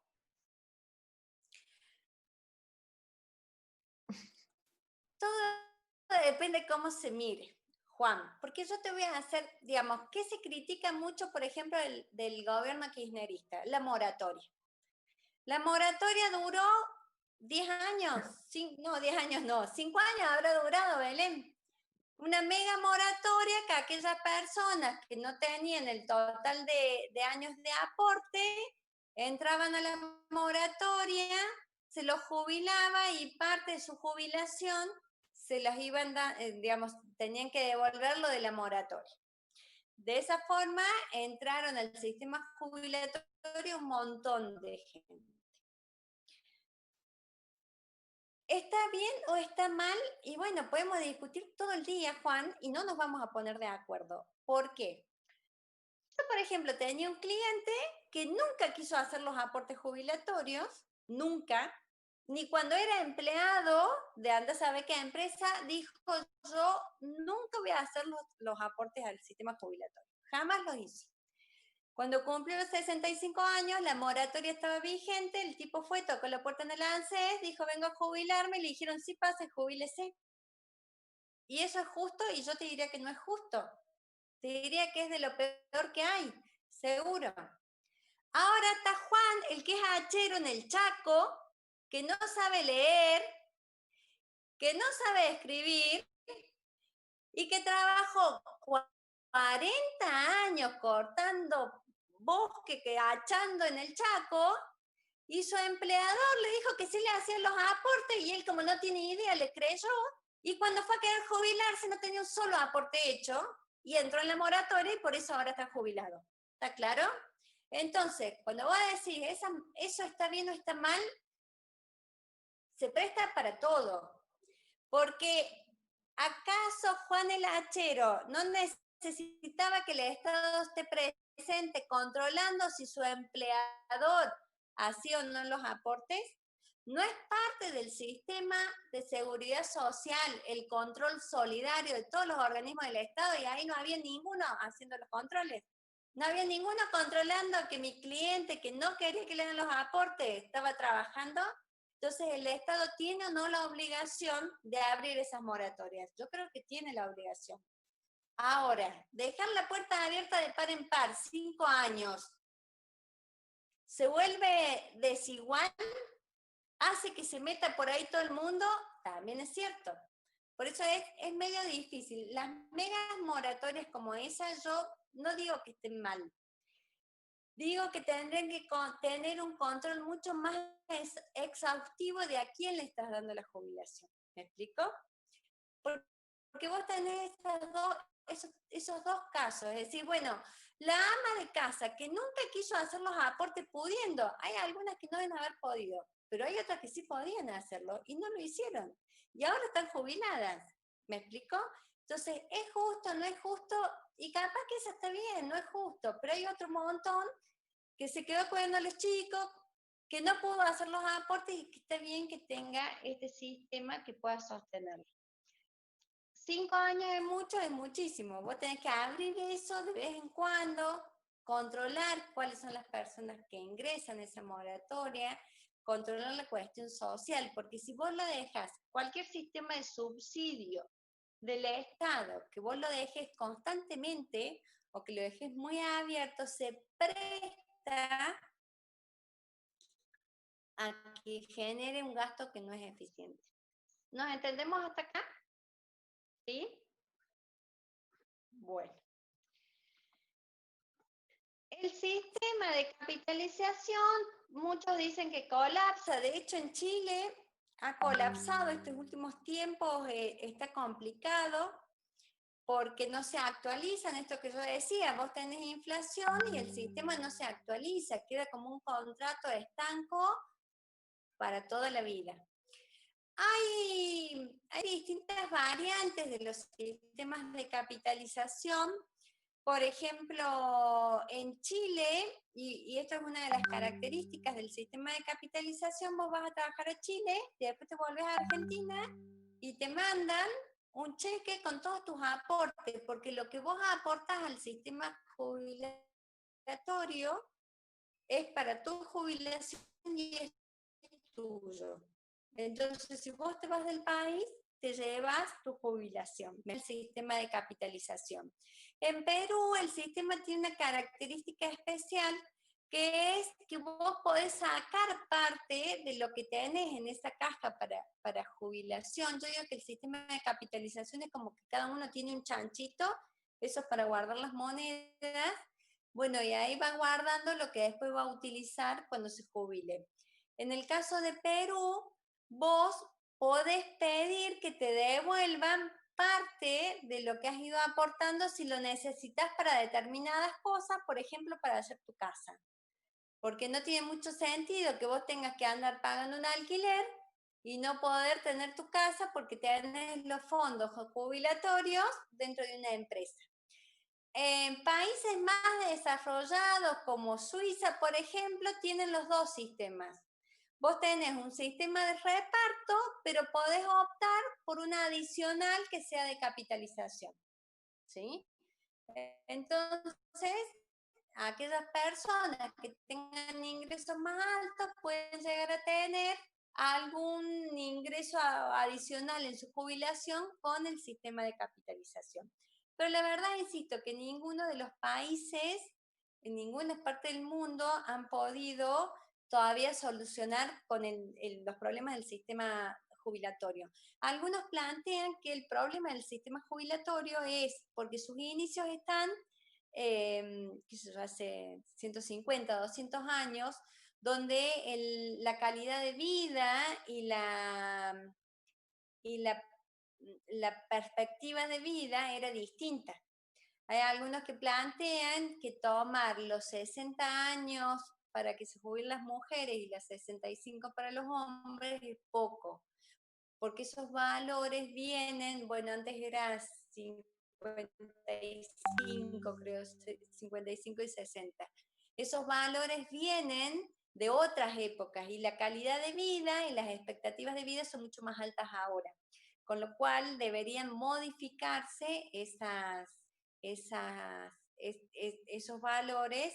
Todo depende de cómo se mire, Juan, porque yo te voy a hacer, digamos, ¿qué se critica mucho, por ejemplo, del gobierno kirchnerista? La moratoria. La moratoria duró 10 años, 5 años habrá durado, Belén. Una mega moratoria que aquellas personas que no tenían el total de años de aporte, entraban a la moratoria, se los jubilaba y parte de su jubilación se las iban, digamos, tenían que devolverlo de la moratoria. De esa forma entraron al sistema jubilatorio un montón de gente. ¿Está bien o está mal? Y bueno, podemos discutir todo el día, Juan, y no nos vamos a poner de acuerdo. ¿Por qué? Yo, por ejemplo, tenía un cliente que nunca quiso hacer los aportes jubilatorios, nunca, ni cuando era empleado de anda sabe qué empresa, dijo yo nunca voy a hacer los aportes al sistema jubilatorio. Jamás los hizo. Cuando cumplió los 65 años, la moratoria estaba vigente, el tipo fue, tocó la puerta en el ANSES, dijo vengo a jubilarme, le dijeron sí pase, jubílese. Y eso es justo, y yo te diría que no es justo. Te diría que es de lo peor que hay, seguro. Ahora está Juan, el que es hachero en el Chaco, que no sabe leer, que no sabe escribir, y que trabajó 40 años cortando bosque, que hachando en el Chaco, y su empleador le dijo que sí le hacían los aportes, y él como no tiene idea le creyó, y cuando fue a querer jubilarse no tenía un solo aporte hecho, y entró en la moratoria y por eso ahora está jubilado. ¿Está claro? Entonces, cuando vos decís eso está bien o está mal, se presta para todo. Porque ¿acaso Juan el hachero no necesitaba que el Estado esté presente controlando si su empleador hacía o no los aportes? ¿No es parte del sistema de seguridad social el control solidario de todos los organismos del Estado y ahí no había ninguno haciendo los controles? No había ninguno controlando que mi cliente que no quería que le den los aportes estaba trabajando. Entonces, ¿el Estado tiene o no la obligación de abrir esas moratorias? Yo creo que tiene la obligación. Ahora, dejar la puerta abierta de par en par, 5 años, ¿se vuelve desigual? ¿Hace que se meta por ahí todo el mundo? También es cierto. Por eso es medio difícil. Las megas moratorias como esa, yo no digo que estén mal. Digo que tendrían que tener un control mucho más exhaustivo de a quién le estás dando la jubilación. ¿Me explico? Porque vos tenés esos dos casos. Es decir, bueno, la ama de casa que nunca quiso hacer los aportes pudiendo, hay algunas que no deben haber podido, pero hay otras que sí podían hacerlo y no lo hicieron. Y ahora están jubiladas. ¿Me explico? Entonces, ¿es justo, no es justo? Y capaz que eso está bien, no es justo, pero hay otro montón que se quedó cuidando a los chicos, que no pudo hacer los aportes y que está bien que tenga este sistema que pueda sostenerlo. 5 años es mucho, es muchísimo. Vos tenés que abrir eso de vez en cuando, controlar cuáles son las personas que ingresan a esa moratoria, controlar la cuestión social, porque si vos lo dejas, cualquier sistema de subsidio del Estado, que vos lo dejes constantemente o que lo dejes muy abierto, se presta a que genere un gasto que no es eficiente. ¿Nos entendemos hasta acá? ¿Sí? Bueno. El sistema de capitalización, muchos dicen que colapsa. De hecho, en Chile ha colapsado estos últimos tiempos, está complicado porque no se actualizan, esto que yo decía, vos tenés inflación y el sistema no se actualiza, queda como un contrato estanco para toda la vida. Hay distintas variantes de los sistemas de capitalización. Por ejemplo, en Chile, y esto es una de las características del sistema de capitalización, vos vas a trabajar a Chile y después te volvés a Argentina y te mandan un cheque con todos tus aportes, porque lo que vos aportas al sistema jubilatorio es para tu jubilación y es tuyo. Entonces, si vos te vas del país, te llevas tu jubilación, el sistema de capitalización. En Perú, el sistema tiene una característica especial, que es que vos podés sacar parte de lo que tenés en esa caja para jubilación. Yo digo que el sistema de capitalización es como que cada uno tiene un chanchito, eso es para guardar las monedas, bueno, y ahí va guardando lo que después va a utilizar cuando se jubile. En el caso de Perú, vos podés pedir que te devuelvan parte de lo que has ido aportando si lo necesitas para determinadas cosas, por ejemplo, para hacer tu casa. Porque no tiene mucho sentido que vos tengas que andar pagando un alquiler y no poder tener tu casa porque tenés los fondos jubilatorios dentro de una empresa. En países más desarrollados como Suiza, por ejemplo, tienen los dos sistemas. Vos tenés un sistema de reparto, pero podés optar por una adicional que sea de capitalización, ¿sí? Entonces, aquellas personas que tengan ingresos más altos pueden llegar a tener algún ingreso adicional en su jubilación con el sistema de capitalización. Pero la verdad, insisto, que ninguno de los países, en ninguna parte del mundo, han podido todavía solucionar con los problemas del sistema jubilatorio. Algunos plantean que el problema del sistema jubilatorio es porque sus inicios están hace 150, 200 años, donde la calidad de vida y la perspectiva de vida era distinta. Hay algunos que plantean que tomar los 60 años para que se jubilen las mujeres y las 65 para los hombres es poco, porque esos valores vienen, bueno, antes era 55, creo, 55 y 60. Esos valores vienen de otras épocas y la calidad de vida y las expectativas de vida son mucho más altas ahora, con lo cual deberían modificarse esos valores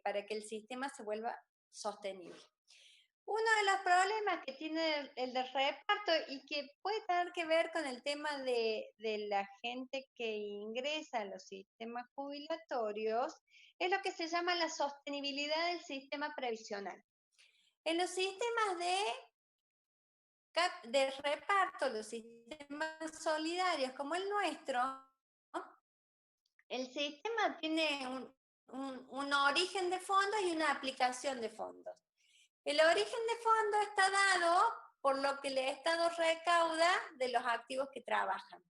para que el sistema se vuelva sostenible. Uno de los problemas que tiene el de reparto y que puede tener que ver con el tema de la gente que ingresa a los sistemas jubilatorios es lo que se llama la sostenibilidad del sistema previsional. En los sistemas de reparto, los sistemas solidarios como el nuestro, el sistema tiene un origen de fondos y una aplicación de fondos. El origen de fondo está dado por lo que el Estado recauda de los activos que trabajan.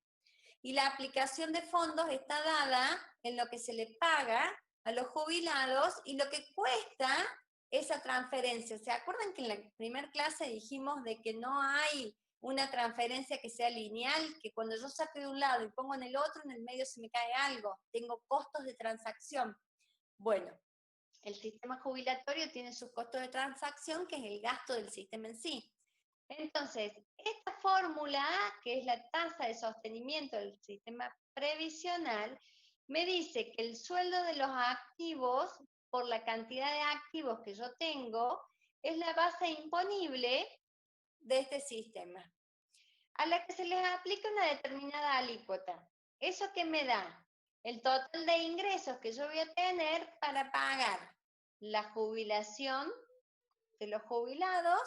Y la aplicación de fondos está dada en lo que se le paga a los jubilados y lo que cuesta esa transferencia. ¿Se acuerdan que en la primera clase dijimos de que no hay una transferencia que sea lineal, que cuando yo saco de un lado y pongo en el otro, en el medio se me cae algo? Tengo costos de transacción. Bueno, el sistema jubilatorio tiene sus costos de transacción, que es el gasto del sistema en sí. Entonces, esta fórmula, que es la tasa de sostenimiento del sistema previsional, me dice que el sueldo de los activos, por la cantidad de activos que yo tengo, es la base imponible de este sistema, a la que se les aplica una determinada alícuota. ¿Eso qué me da? El total de ingresos que yo voy a tener para pagar la jubilación de los jubilados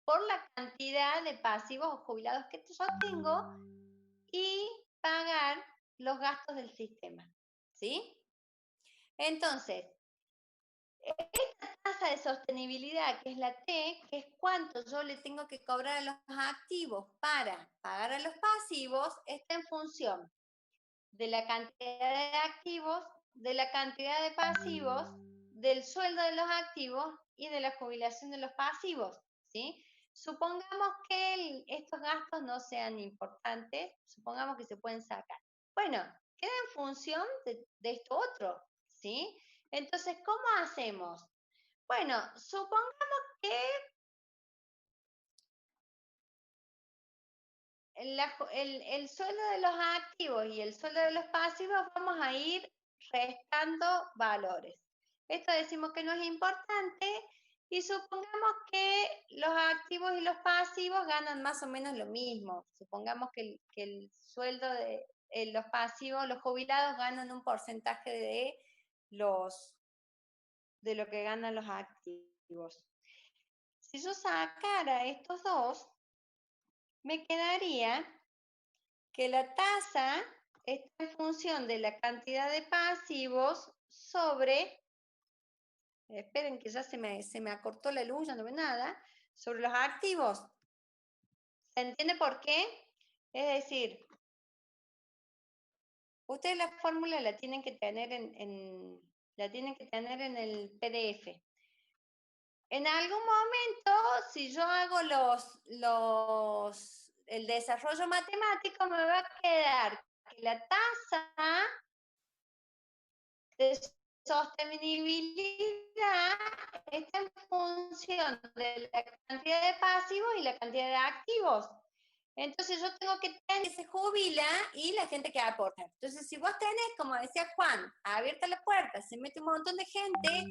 por la cantidad de pasivos o jubilados que yo tengo y pagar los gastos del sistema, ¿sí? Entonces, esta tasa de sostenibilidad, que es la T, que es cuánto yo le tengo que cobrar a los activos para pagar a los pasivos, está en función de la cantidad de activos, de la cantidad de pasivos, del sueldo de los activos y de la jubilación de los pasivos, ¿sí? Supongamos que estos gastos no sean importantes, supongamos que se pueden sacar. Bueno, queda en función de esto otro, ¿sí? Entonces, ¿cómo hacemos? Bueno, supongamos que el sueldo de los activos y el sueldo de los pasivos vamos a ir restando valores. Esto decimos que no es importante y supongamos que los activos y los pasivos ganan más o menos lo mismo. Supongamos que el sueldo de los pasivos, los jubilados ganan un porcentaje de lo que ganan los activos. Si yo sacara estos dos, me quedaría que la tasa está en función de la cantidad de pasivos sobre, esperen que ya se me acortó la luz, ya no veo nada, sobre los activos. ¿Se entiende por qué? Es decir, ustedes la fórmula la tienen que tener en el PDF. En algún momento, si yo hago el desarrollo matemático, me va a quedar que la tasa de sostenibilidad está en función de la cantidad de pasivos y la cantidad de activos. Entonces yo tengo que tener que se jubila y la gente que aporta. Entonces si vos tenés, como decía Juan, abierta la puerta, se mete un montón de gente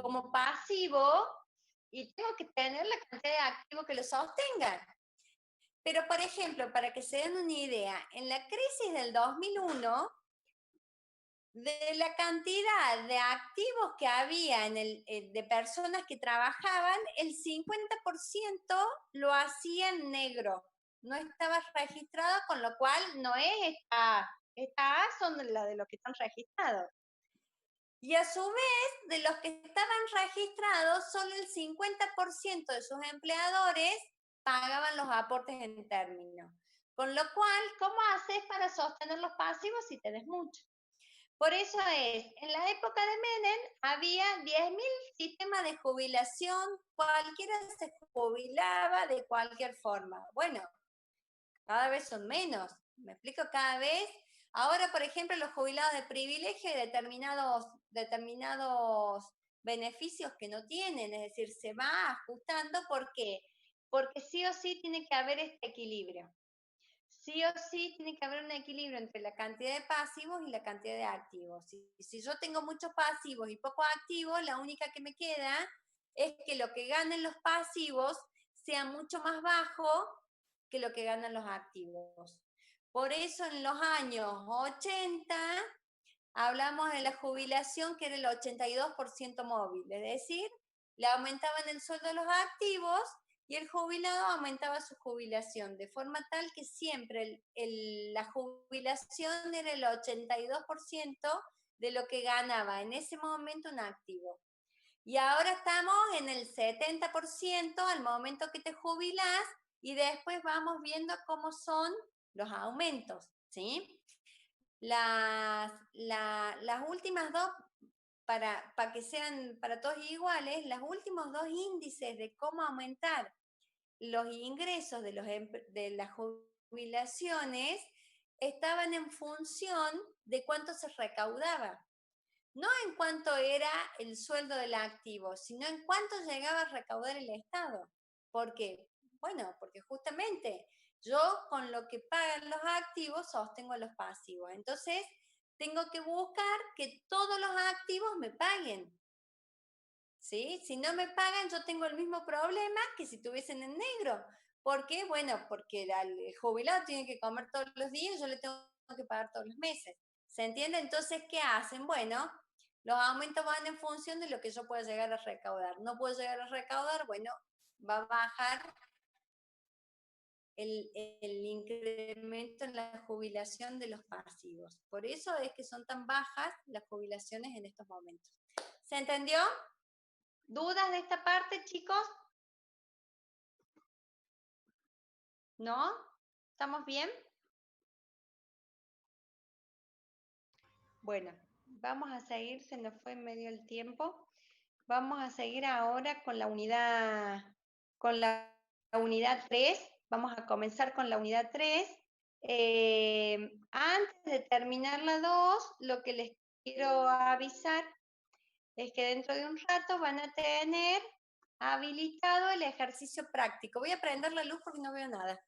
como pasivo y tengo que tener la cantidad de activos que lo sostengan. Pero, por ejemplo, para que se den una idea, en la crisis del 2001, de la cantidad de activos que había de personas que trabajaban, el 50% lo hacía en negro. No estaba registrado, con lo cual no es esta A, son las de los que están registrados. Y a su vez, de los que estaban registrados, solo el 50% de sus empleadores pagaban los aportes en términos. Con lo cual, ¿cómo haces para sostener los pasivos si tenés mucho? Por eso en la época de Menem había 10.000 sistemas de jubilación, cualquiera se jubilaba de cualquier forma. Bueno, cada vez son menos, me explico, cada vez. Ahora, por ejemplo, los jubilados de privilegio y determinados beneficios que no tienen, es decir, se va ajustando. ¿Por qué? Porque sí o sí tiene que haber este equilibrio. Sí o sí tiene que haber un equilibrio entre la cantidad de pasivos y la cantidad de activos. Si yo tengo muchos pasivos y pocos activos, la única que me queda es que lo que ganen los pasivos sea mucho más bajo que lo que ganan los activos. Por eso en los años 80 hablamos de la jubilación que era el 82% móvil, es decir, le aumentaban el sueldo a los activos y el jubilado aumentaba su jubilación, de forma tal que siempre la jubilación era el 82% de lo que ganaba en ese momento un activo. Y ahora estamos en el 70% al momento que te jubilás y después vamos viendo cómo son los aumentos, ¿sí? Las últimas dos, para que sean para todos iguales, los últimos dos índices de cómo aumentar los ingresos de las jubilaciones estaban en función de cuánto se recaudaba. No en cuánto era el sueldo del activo, sino en cuánto llegaba a recaudar el Estado. ¿Por qué? Bueno, porque justamente yo con lo que pagan los activos sostengo los pasivos. Entonces, tengo que buscar que todos los activos me paguen. ¿Sí? Si no me pagan, yo tengo el mismo problema que si tuviesen en negro. ¿Por qué? Bueno, porque el jubilado tiene que comer todos los días, yo le tengo que pagar todos los meses. ¿Se entiende? Entonces, ¿qué hacen? Bueno, los aumentos van en función de lo que yo pueda llegar a recaudar. No puedo llegar a recaudar, bueno, va a bajar el incremento en la jubilación de los pasivos. Por eso es que son tan bajas las jubilaciones en estos momentos. ¿Se entendió? ¿Dudas de esta parte, chicos? ¿No? ¿Estamos bien? Bueno, vamos a seguir, se nos fue medio el tiempo. Vamos a seguir ahora con la unidad 3. Vamos a comenzar con la unidad 3. Antes de terminar la 2, lo que les quiero avisar es que dentro de un rato van a tener habilitado el ejercicio práctico. Voy a prender la luz porque no veo nada.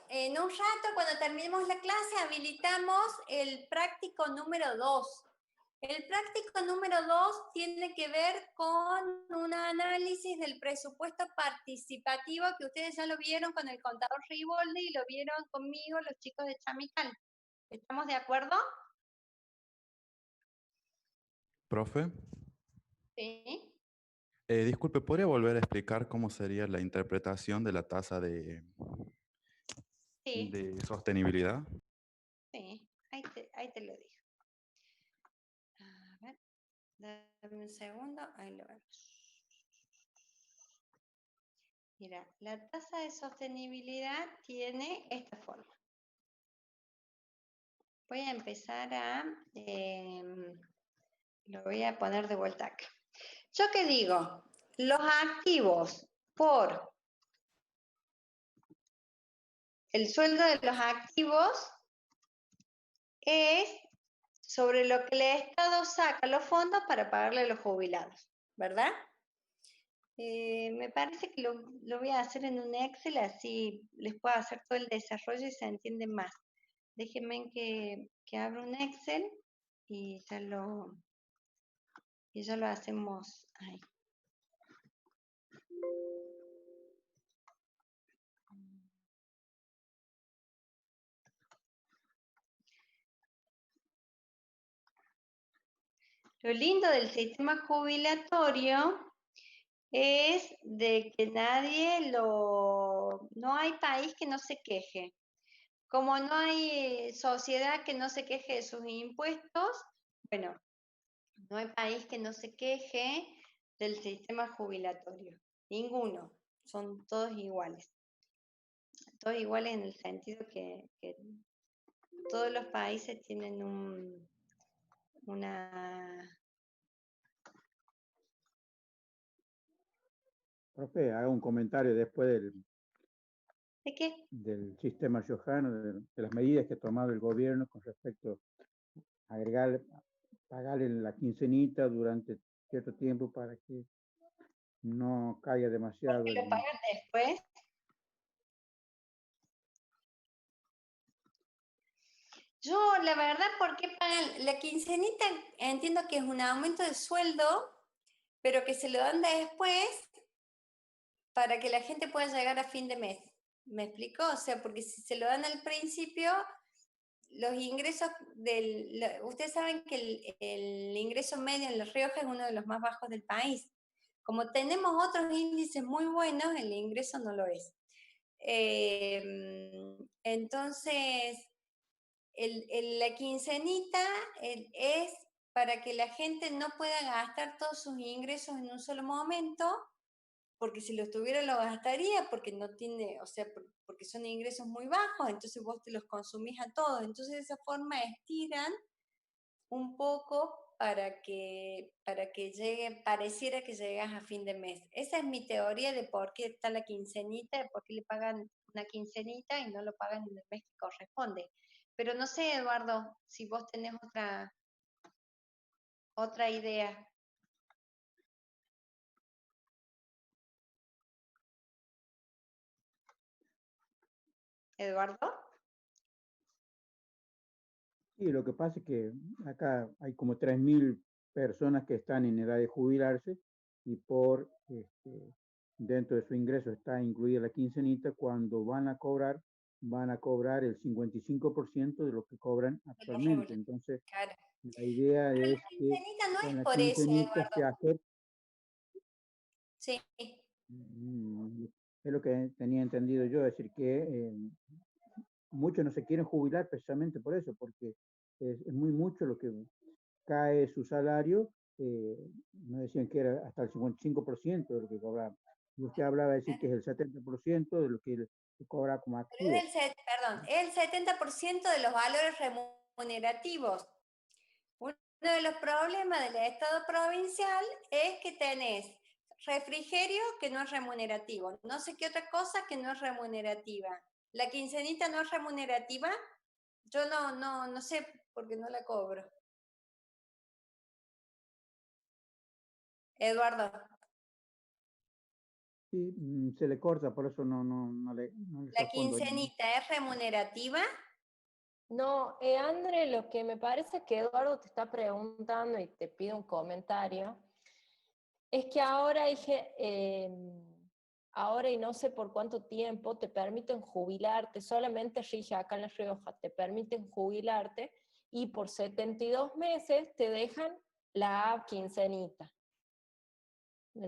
En un rato, cuando terminemos la clase, habilitamos el práctico número 2. El práctico número 2 tiene que ver con un análisis del presupuesto participativo que ustedes ya lo vieron con el contador Riboldi y lo vieron conmigo los chicos de Chamical. ¿Estamos de acuerdo? Profe, Sí. disculpe, ¿podría volver a explicar cómo sería la interpretación de la tasa de sostenibilidad? Sí, ahí te lo digo. A ver, dame un segundo, ahí lo vemos. Mira, la tasa de sostenibilidad tiene esta forma. Voy a empezar lo voy a poner de vuelta acá. ¿Yo qué digo? Los activos por el sueldo de los activos es sobre lo que el Estado saca los fondos para pagarle a los jubilados, ¿verdad? Me parece que lo voy a hacer en un Excel, así les puedo hacer todo el desarrollo y se entiende más. Déjenme que abra un Excel y ya lo hacemos ahí. Lo lindo del sistema jubilatorio es de que no hay país que no se queje. Como no hay sociedad que no se queje de sus impuestos, bueno, no hay país que no se queje del sistema jubilatorio. Ninguno. Son todos iguales. Todos iguales en el sentido que todos los países tienen una... Profe, haga un comentario después ¿De qué? del sistema riojano, de las medidas que ha tomado el gobierno con respecto a pagarle la quincenita durante cierto tiempo para que no caiga demasiado. ¿Por qué lo pagan después? Yo, la verdad, ¿por qué pagan la quincenita? Entiendo que es un aumento de sueldo, pero que se lo dan después para que la gente pueda llegar a fin de mes. ¿Me explico? O sea, porque si se lo dan al principio, los ingresos ustedes saben que el ingreso medio en La Rioja es uno de los más bajos del país. Como tenemos otros índices muy buenos, el ingreso no lo es. Entonces, la quincenita es para que la gente no pueda gastar todos sus ingresos en un solo momento, porque si los tuviera lo gastaría, porque no tiene, o sea, porque son ingresos muy bajos, entonces vos te los consumís a todos. Entonces de esa forma estiran un poco para que pareciera que llegas a fin de mes. Esa es mi teoría de por qué está la quincenita, de por qué le pagan una quincenita y no lo pagan en el mes que corresponde. Pero no sé, Eduardo, si vos tenés otra idea. ¿Eduardo? Sí, lo que pasa es que acá hay como 3.000 personas que están en edad de jubilarse y dentro de su ingreso está incluida la quincenita. Cuando van a cobrar el 55% de lo que cobran actualmente. Entonces, claro, la idea es que no con es la por eso, quincenita Eduardo. se acepte. Sí. Es lo que tenía entendido yo, es decir, que muchos no se quieren jubilar precisamente por eso, porque es muy mucho lo que cae su salario, nos decían que era hasta el 55% de lo que cobraba. Y usted hablaba de decir que es el 70% de lo que cobra como activo. Pero es el 70% de los valores remunerativos. Uno de los problemas del Estado provincial es que tenés refrigerio que no es remunerativo, no sé qué otra cosa que no es remunerativa. La quincenita no es remunerativa, yo no sé porque no la cobro. Eduardo. Sí, se le corta, por eso no le ¿La respondo. quincenita es remunerativa? No, André, lo que me parece que Eduardo te está preguntando y te pide un comentario, es que ahora ahora y no sé por cuánto tiempo te permiten jubilarte, solamente rige acá en La Rioja, te permiten jubilarte y por 72 meses te dejan la quincenita.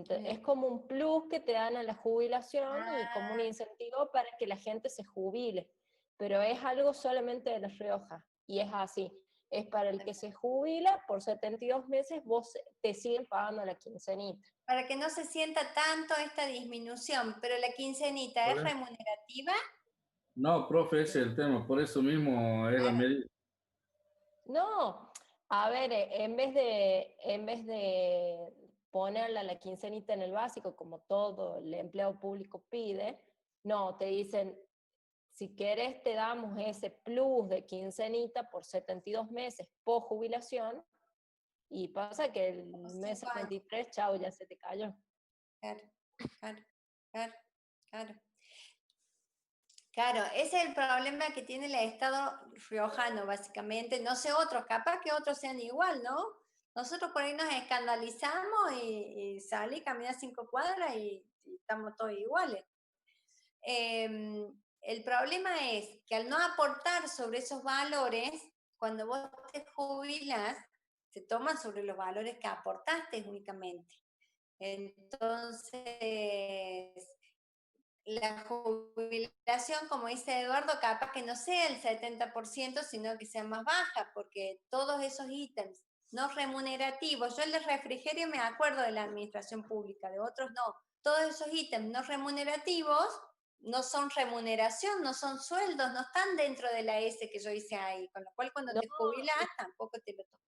Es como un plus que te dan a la jubilación y como un incentivo para que la gente se jubile, pero es algo solamente de La Rioja y es así. Es para el que se jubila, por 72 meses vos te siguen pagando la quincenita. Para que no se sienta tanto esta disminución, pero la quincenita ¿es remunerativa? No, profe, ese es el tema, por eso mismo es la medida. No, a ver, en vez de ponerla la quincenita en el básico, como todo el empleo público pide, no, te dicen, si querés te damos ese plus de quincenita por 72 meses post jubilación, y pasa que el mes 73, chao, ya se te cayó. Claro, ese es el problema que tiene el Estado riojano, básicamente. No sé otros, capaz que otros sean igual, ¿no? Nosotros por ahí nos escandalizamos y salí, caminar 5 cuadras y estamos todos iguales. El problema es que al no aportar sobre esos valores, cuando vos te jubilás, se toman sobre los valores que aportaste únicamente. Entonces, la jubilación, como dice Eduardo, capaz que no sea el 70%, sino que sea más baja, porque todos esos ítems no remunerativos, yo el de refrigerio me acuerdo de la administración pública, de otros no, todos esos ítems no remunerativos no son remuneración, no son sueldos, no están dentro de la S que yo hice ahí, con lo cual cuando te jubilás tampoco te lo tomas.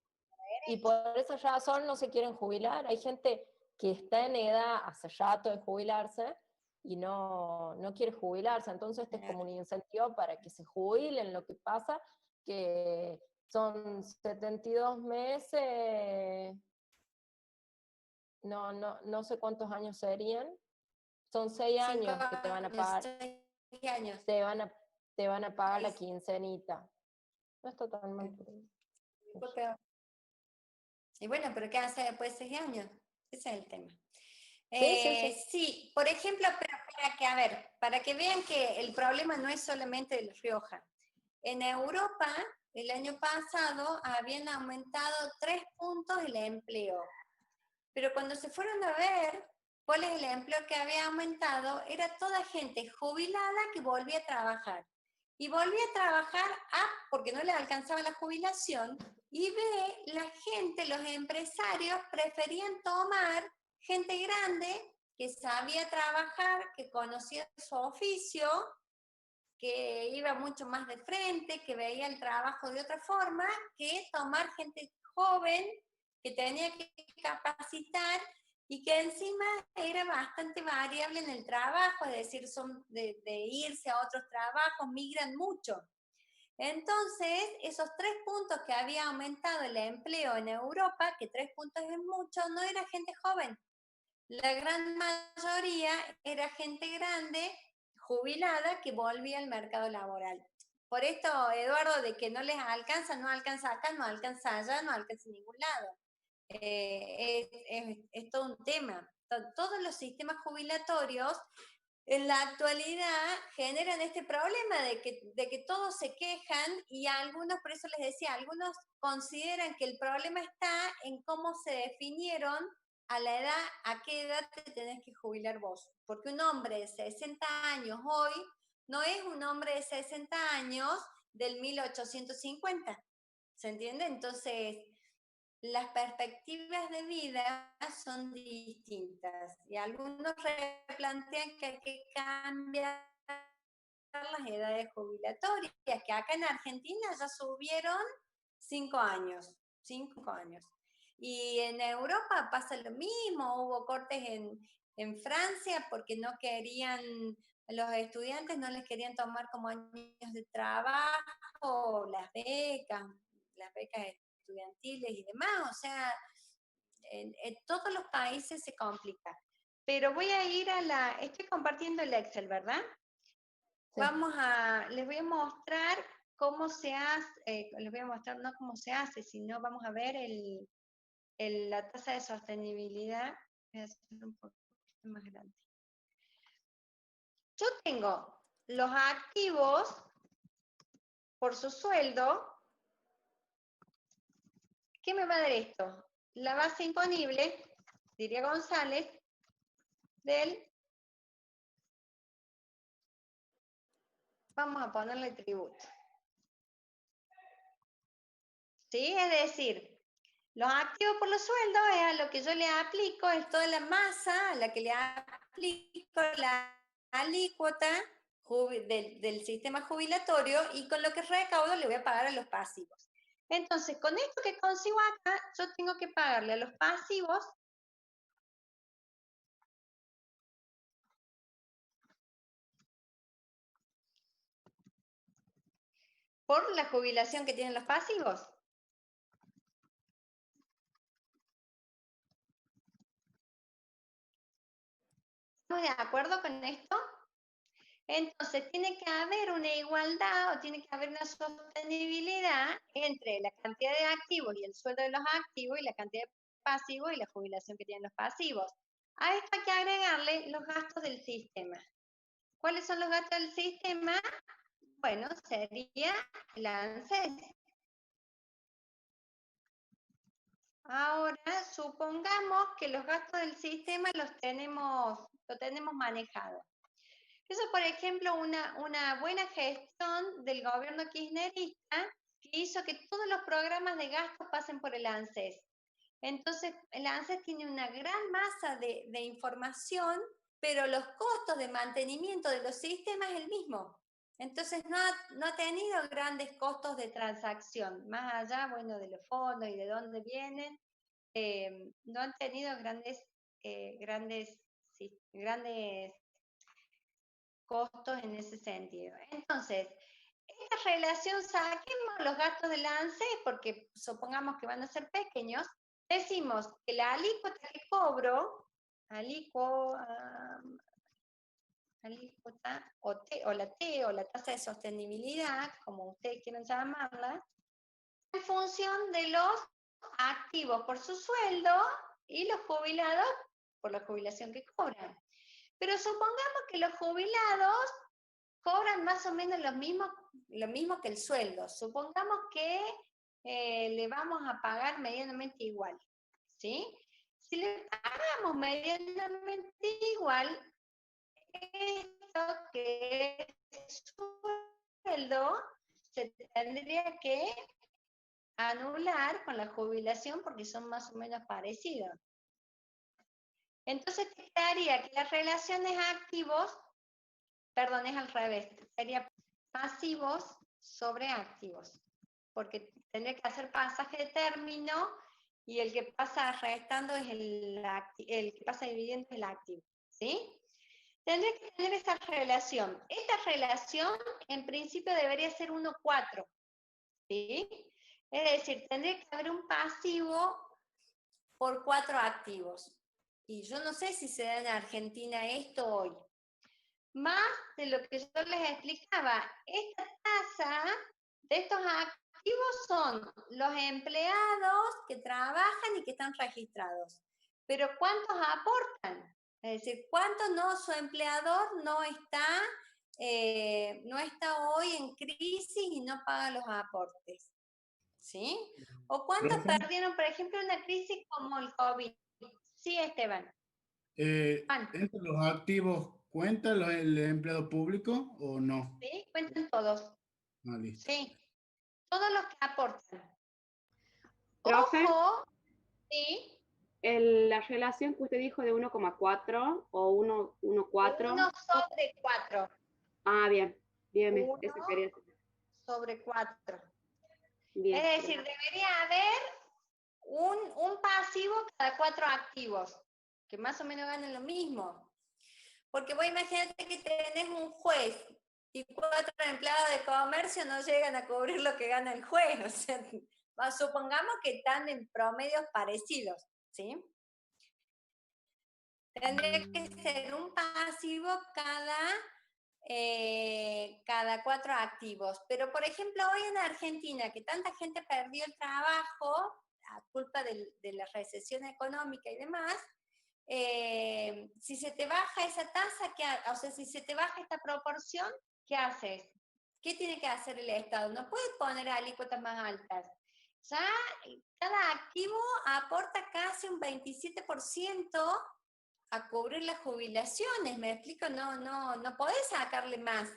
Y por esa razón no se quieren jubilar. Hay gente que está en edad hace rato de jubilarse y no quiere jubilarse. Entonces este es como un incentivo para que se jubilen. Lo que pasa que son 72 meses, no sé cuántos años serían. Son 6 años que te van a pagar. 6 años. Te van a pagar la quincenita. No está tan mal. Y bueno, pero ¿qué hace después de 6 años? Ese es el tema. Sí, por ejemplo, pero para que vean que el problema no es solamente de La Rioja. En Europa, el año pasado, habían aumentado 3 puntos el empleo. Pero cuando se fueron a ver cuál es el empleo que había aumentado, era toda gente jubilada que volvía a trabajar. Y volvía a trabajar porque no les alcanzaba la jubilación, y la gente, los empresarios preferían tomar gente grande que sabía trabajar, que conocía su oficio, que iba mucho más de frente, que veía el trabajo de otra forma, que tomar gente joven que tenía que capacitar y que encima era bastante variable en el trabajo, es decir, son de irse a otros trabajos, migran mucho. Entonces, esos 3 puntos que había aumentado el empleo en Europa, que 3 puntos es mucho, no era gente joven. La gran mayoría era gente grande, jubilada, que volvía al mercado laboral. Por esto, Eduardo, de que no les alcanza, no alcanza acá, no alcanza allá, no alcanza en ningún lado. Es todo un tema. Todos los sistemas jubilatorios en la actualidad generan este problema de que todos se quejan y algunos, por eso les decía, algunos consideran que el problema está en cómo se definieron a qué edad te tenés que jubilar vos. Porque un hombre de 60 años hoy no es un hombre de 60 años del 1850. ¿Se entiende? Entonces, las perspectivas de vida son distintas y algunos replantean que hay que cambiar las edades jubilatorias, que acá en Argentina ya subieron 5 años, 5 años. Y en Europa pasa lo mismo, hubo cortes en Francia porque no querían, los estudiantes no les querían tomar como años de trabajo, las becas estudiantiles y demás, o sea, en todos los países se complica. Pero voy a ir estoy compartiendo el Excel, ¿verdad? Sí. Les voy a mostrar cómo se hace, les voy a mostrar no cómo se hace, sino vamos a ver la tasa de sostenibilidad. Voy a hacerlo un poquito más grande. Yo tengo los activos por su sueldo. ¿Qué me va a dar esto? La base imponible, diría González, vamos a ponerle tributo. ¿Sí? Es decir, los activos por los sueldos es a lo que yo le aplico, es toda la masa a la que le aplico la alícuota del sistema jubilatorio y con lo que recaudo le voy a pagar a los pasivos. Entonces, con esto que consigo acá, yo tengo que pagarle a los pasivos por la jubilación que tienen los pasivos. ¿Estamos de acuerdo con esto? Entonces, tiene que haber una igualdad o tiene que haber una sostenibilidad entre la cantidad de activos y el sueldo de los activos y la cantidad de pasivos y la jubilación que tienen los pasivos. A esto hay que agregarle los gastos del sistema. ¿Cuáles son los gastos del sistema? Bueno, sería el ANSES. Ahora, supongamos que los gastos del sistema lo tenemos manejados. Eso, por ejemplo, una buena gestión del gobierno kirchnerista que hizo que todos los programas de gastos pasen por el ANSES. Entonces, el ANSES tiene una gran masa de información, pero los costos de mantenimiento de los sistemas es el mismo. Entonces, no ha tenido grandes costos de transacción, más allá, bueno, de los fondos y de dónde vienen, no han tenido grandes costos en ese sentido. Entonces, esta relación, saquemos los gastos del ANSES, porque supongamos que van a ser pequeños, decimos que la alícuota que cobro, alícuota o la tasa de sostenibilidad, como ustedes quieran llamarla, en función de los activos por su sueldo y los jubilados por la jubilación que cobran. Pero supongamos que los jubilados cobran más o menos lo mismo que el sueldo. Supongamos que le vamos a pagar medianamente igual, ¿sí? Si le pagamos medianamente igual, esto que es sueldo se tendría que anular con la jubilación porque son más o menos parecidos. Entonces quedaría que las relaciones activos, perdón, es al revés, sería pasivos sobre activos, porque tendría que hacer pasaje de término y el que pasa restando es el que pasa dividiendo es el activo, ¿sí? Tendría que tener esta relación. Esta relación, en principio, debería ser 1:4, ¿sí? Es decir, tendría que haber un pasivo por 4 activos. Y yo no sé si se da en Argentina esto hoy. Más de lo que yo les explicaba, esta tasa de estos activos son los empleados que trabajan y que están registrados. Pero ¿cuántos aportan? Es decir, ¿cuánto su empleador no está hoy en crisis y no paga los aportes? ¿Sí? ¿O cuántos perdieron, por ejemplo, una crisis como el COVID? Sí, Esteban. ¿Entre los activos cuenta el empleado público o no? Sí, cuentan todos. Ah, listo. Sí, todos los que aportan. Profe, Ojo, sí. la relación que usted dijo de 1,4 o 1,4. 1 sobre 4. Ah, bien, bien, 1 eso quería saber. sobre 4. Bien. Es decir, debería haber un pasivo cada 4 activos, que más o menos ganen lo mismo. Porque vos imagínate que tenés un juez y 4 empleados de comercio no llegan a cubrir lo que gana el juez. O sea, supongamos que están en promedios parecidos, ¿sí? Tendría que ser un pasivo cada 4 activos. Pero, por ejemplo, hoy en Argentina, que tanta gente perdió el trabajo a culpa de la recesión económica y demás, si se te baja esa tasa, o sea, si se te baja esta proporción, ¿qué haces? ¿Qué tiene que hacer el Estado? No puede poner alícuotas más altas. Ya cada activo aporta casi un 27% a cubrir las jubilaciones, ¿me explico? No podés sacarle más.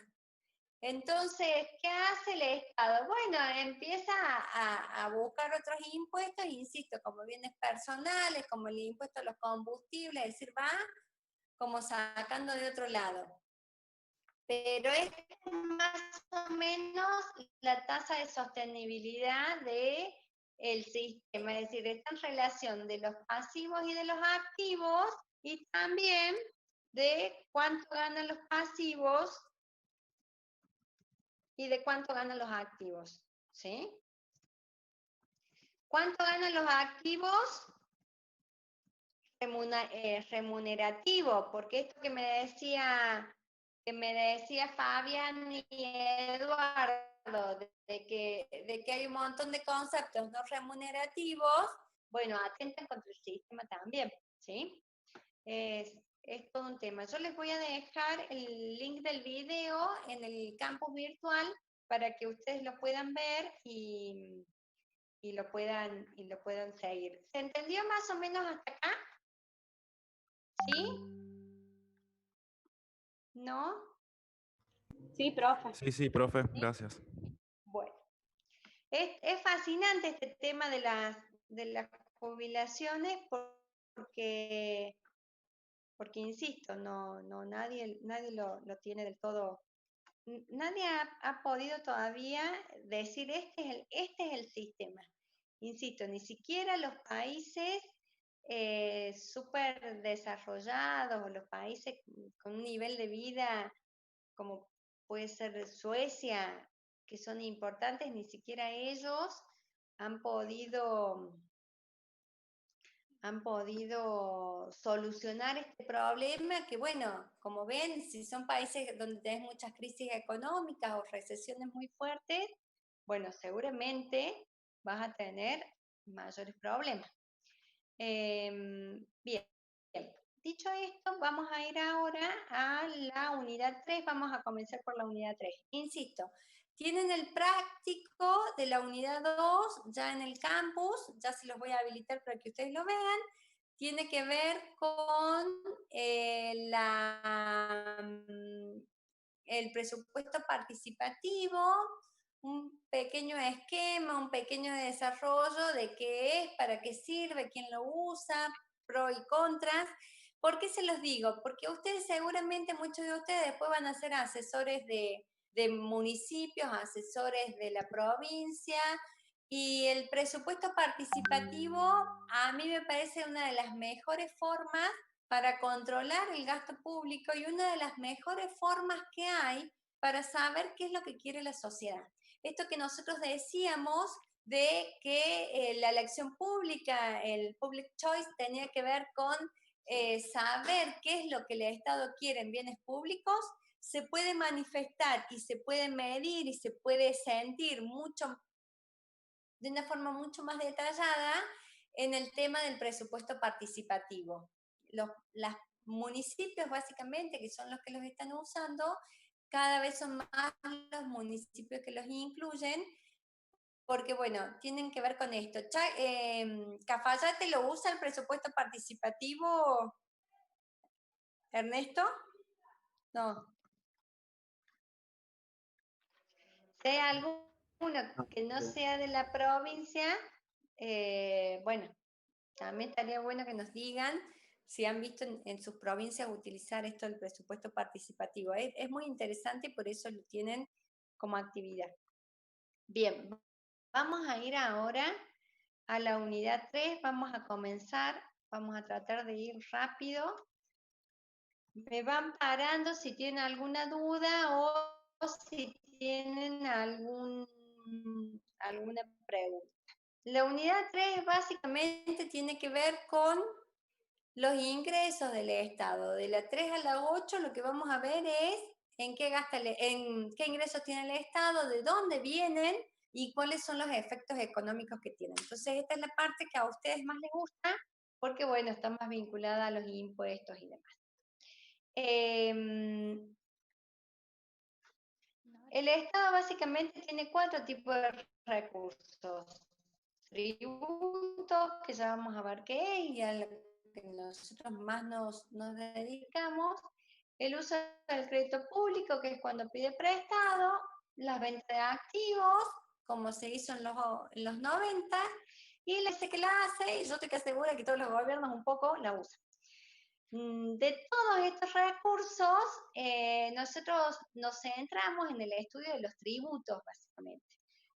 Entonces, ¿qué hace el Estado? Bueno, empieza a buscar otros impuestos, insisto, como bienes personales, como el impuesto a los combustibles, es decir, va como sacando de otro lado. Pero es más o menos la tasa de sostenibilidad del sistema, es decir, está en relación de los pasivos y de los activos, y también de cuánto ganan los pasivos y de cuánto ganan los activos, ¿sí? ¿Cuánto ganan los activos? Remunerativo, porque esto que me decía Fabián y Eduardo, de que hay un montón de conceptos no remunerativos, bueno, atentan contra el sistema también, ¿sí? Es todo un tema. Yo les voy a dejar el link del video en el campus virtual para que ustedes lo puedan ver y lo puedan seguir. ¿Se entendió más o menos hasta acá? ¿Sí? ¿No? Sí, profe. Sí, profe, gracias. Bueno, es fascinante este tema de las jubilaciones porque insisto, nadie lo tiene del todo. Nadie ha podido todavía decir este es el sistema. Insisto, ni siquiera los países súper desarrollados o los países con un nivel de vida como puede ser Suecia, que son importantes, ni siquiera ellos han podido solucionar este problema que, bueno, como ven, si son países donde tenés muchas crisis económicas o recesiones muy fuertes, bueno, seguramente vas a tener mayores problemas. Bien, dicho esto, vamos a ir ahora a la unidad 3, vamos a comenzar por la unidad 3. Insisto, tienen el práctico de la unidad 2 ya en el campus, ya se los voy a habilitar para que ustedes lo vean. Tiene que ver con el presupuesto participativo, un pequeño esquema, un pequeño desarrollo de qué es, para qué sirve, quién lo usa, pro y contras. ¿Por qué se los digo? Porque ustedes seguramente, muchos de ustedes después van a ser asesores de municipios, asesores de la provincia, y el presupuesto participativo a mí me parece una de las mejores formas para controlar el gasto público y una de las mejores formas que hay para saber qué es lo que quiere la sociedad. Esto que nosotros decíamos de que la elección pública, el public choice, tenía que ver con saber qué es lo que el Estado quiere en bienes públicos, se puede manifestar y se puede medir y se puede sentir de una forma mucho más detallada en el tema del presupuesto participativo. Los municipios, básicamente, que son los que los están usando, cada vez son más los municipios que los incluyen, porque bueno, tienen que ver con esto. ¿Cafayate lo usa el presupuesto participativo, Ernesto? No. Si hay alguno que no sea de la provincia, bueno, también estaría bueno que nos digan si han visto en sus provincias utilizar esto del presupuesto participativo. Es muy interesante y por eso lo tienen como actividad. Bien, vamos a ir ahora a la unidad 3, vamos a comenzar, vamos a tratar de ir rápido. Me van parando si tienen alguna duda o si tienen alguna pregunta. La unidad 3 básicamente tiene que ver con los ingresos del Estado. De la 3 a la 8 lo que vamos a ver es en qué ingresos tiene el Estado, de dónde vienen y cuáles son los efectos económicos que tienen. Entonces esta es la parte que a ustedes más les gusta porque, bueno, está más vinculada a los impuestos y demás. El Estado básicamente tiene 4 tipos de recursos. Tributos, que ya vamos a ver qué es y a lo que nosotros más nos dedicamos. El uso del crédito público, que es cuando pide prestado. Las ventas de activos, como se hizo en los 90. Y la que la hace, y yo estoy segura que todos los gobiernos un poco la usan. De todos estos recursos, nosotros nos centramos en el estudio de los tributos, básicamente.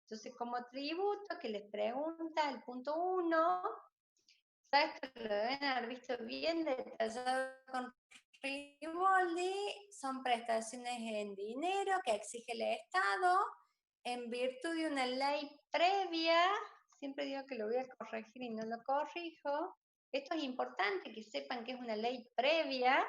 Entonces, como tributo que les pregunta el punto 1, ¿sabes que lo deben haber visto bien detallado con Riboldi? Son prestaciones en dinero que exige el Estado en virtud de una ley previa. Siempre digo que lo voy a corregir y no lo corrijo. Esto es importante que sepan que es una ley previa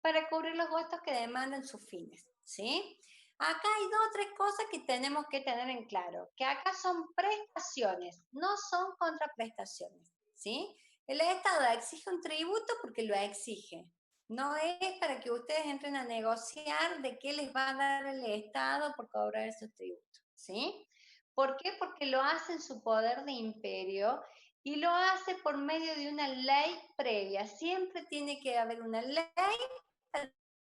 para cubrir los gastos que demandan sus fines, ¿sí? Acá hay 2 o 3 cosas que tenemos que tener en claro, que acá son prestaciones, no son contraprestaciones, ¿sí? El Estado exige un tributo porque lo exige, no es para que ustedes entren a negociar de qué les va a dar el Estado por cobrar esos tributos, ¿sí? ¿Por qué? Porque lo hace en su poder de imperio y lo hace por medio de una ley previa. Siempre tiene que haber una ley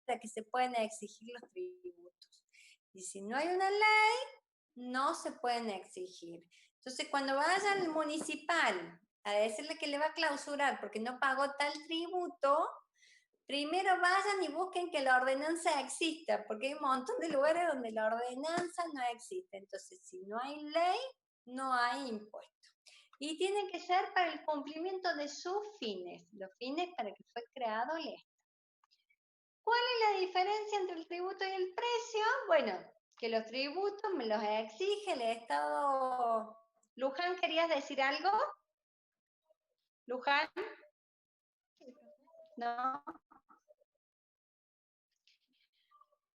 para que se puedan exigir los tributos. Y si no hay una ley, no se pueden exigir. Entonces, cuando vaya al municipal a decirle que le va a clausurar porque no pagó tal tributo, primero vayan y busquen que la ordenanza exista, porque hay un montón de lugares donde la ordenanza no existe. Entonces, si no hay ley, no hay impuesto. Y tiene que ser para el cumplimiento de sus fines, los fines para que fue creado el Estado. ¿Cuál es la diferencia entre el tributo y el precio? Bueno, que los tributos me los exige el Estado. Luján, ¿querías decir algo? Luján. No.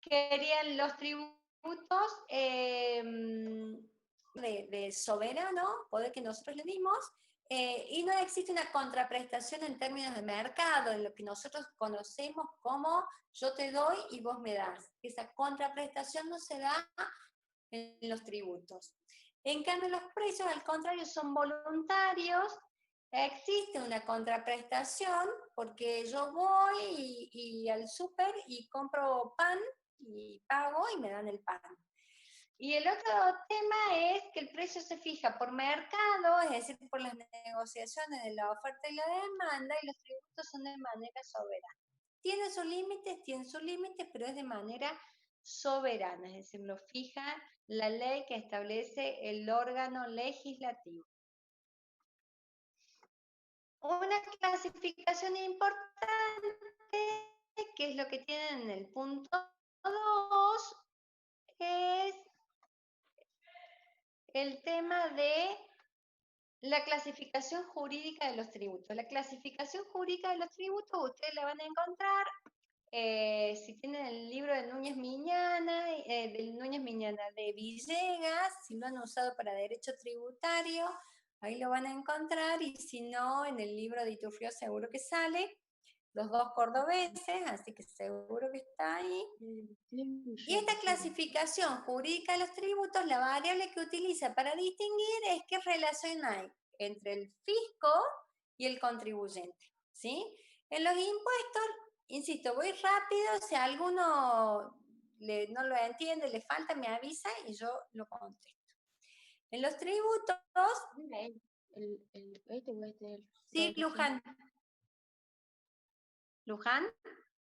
Querían los tributos de soberano, poder que nosotros le dimos, y no existe una contraprestación en términos de mercado, en lo que nosotros conocemos como yo te doy y vos me das. Esa contraprestación no se da en los tributos. En cambio, los precios, al contrario, son voluntarios. Existe una contraprestación porque yo voy y al súper y compro pan y pago y me dan el pan. Y el otro tema es que el precio se fija por mercado, es decir, por las negociaciones de la oferta y la demanda, y los tributos son de manera soberana. Tiene sus límites, pero es de manera soberana, es decir, lo fija la ley que establece el órgano legislativo. Una clasificación importante, que es lo que tienen en el punto 2, es el tema de la clasificación jurídica de los tributos. La clasificación jurídica de los tributos ustedes la van a encontrar si tienen el libro de Núñez Miñana, de Villegas, si lo han usado para derecho tributario, ahí lo van a encontrar, y si no, en el libro de Iturrió seguro que sale. los dos cordobeses, así que seguro que está ahí. Y esta clasificación jurídica de los tributos, la variable que utiliza para distinguir es qué relación hay entre el fisco y el contribuyente, ¿sí? En los impuestos, insisto, voy rápido, si alguno no lo entiende, le falta, me avisa y yo lo contesto. En los tributos... Sí, Luján. ¿Luján?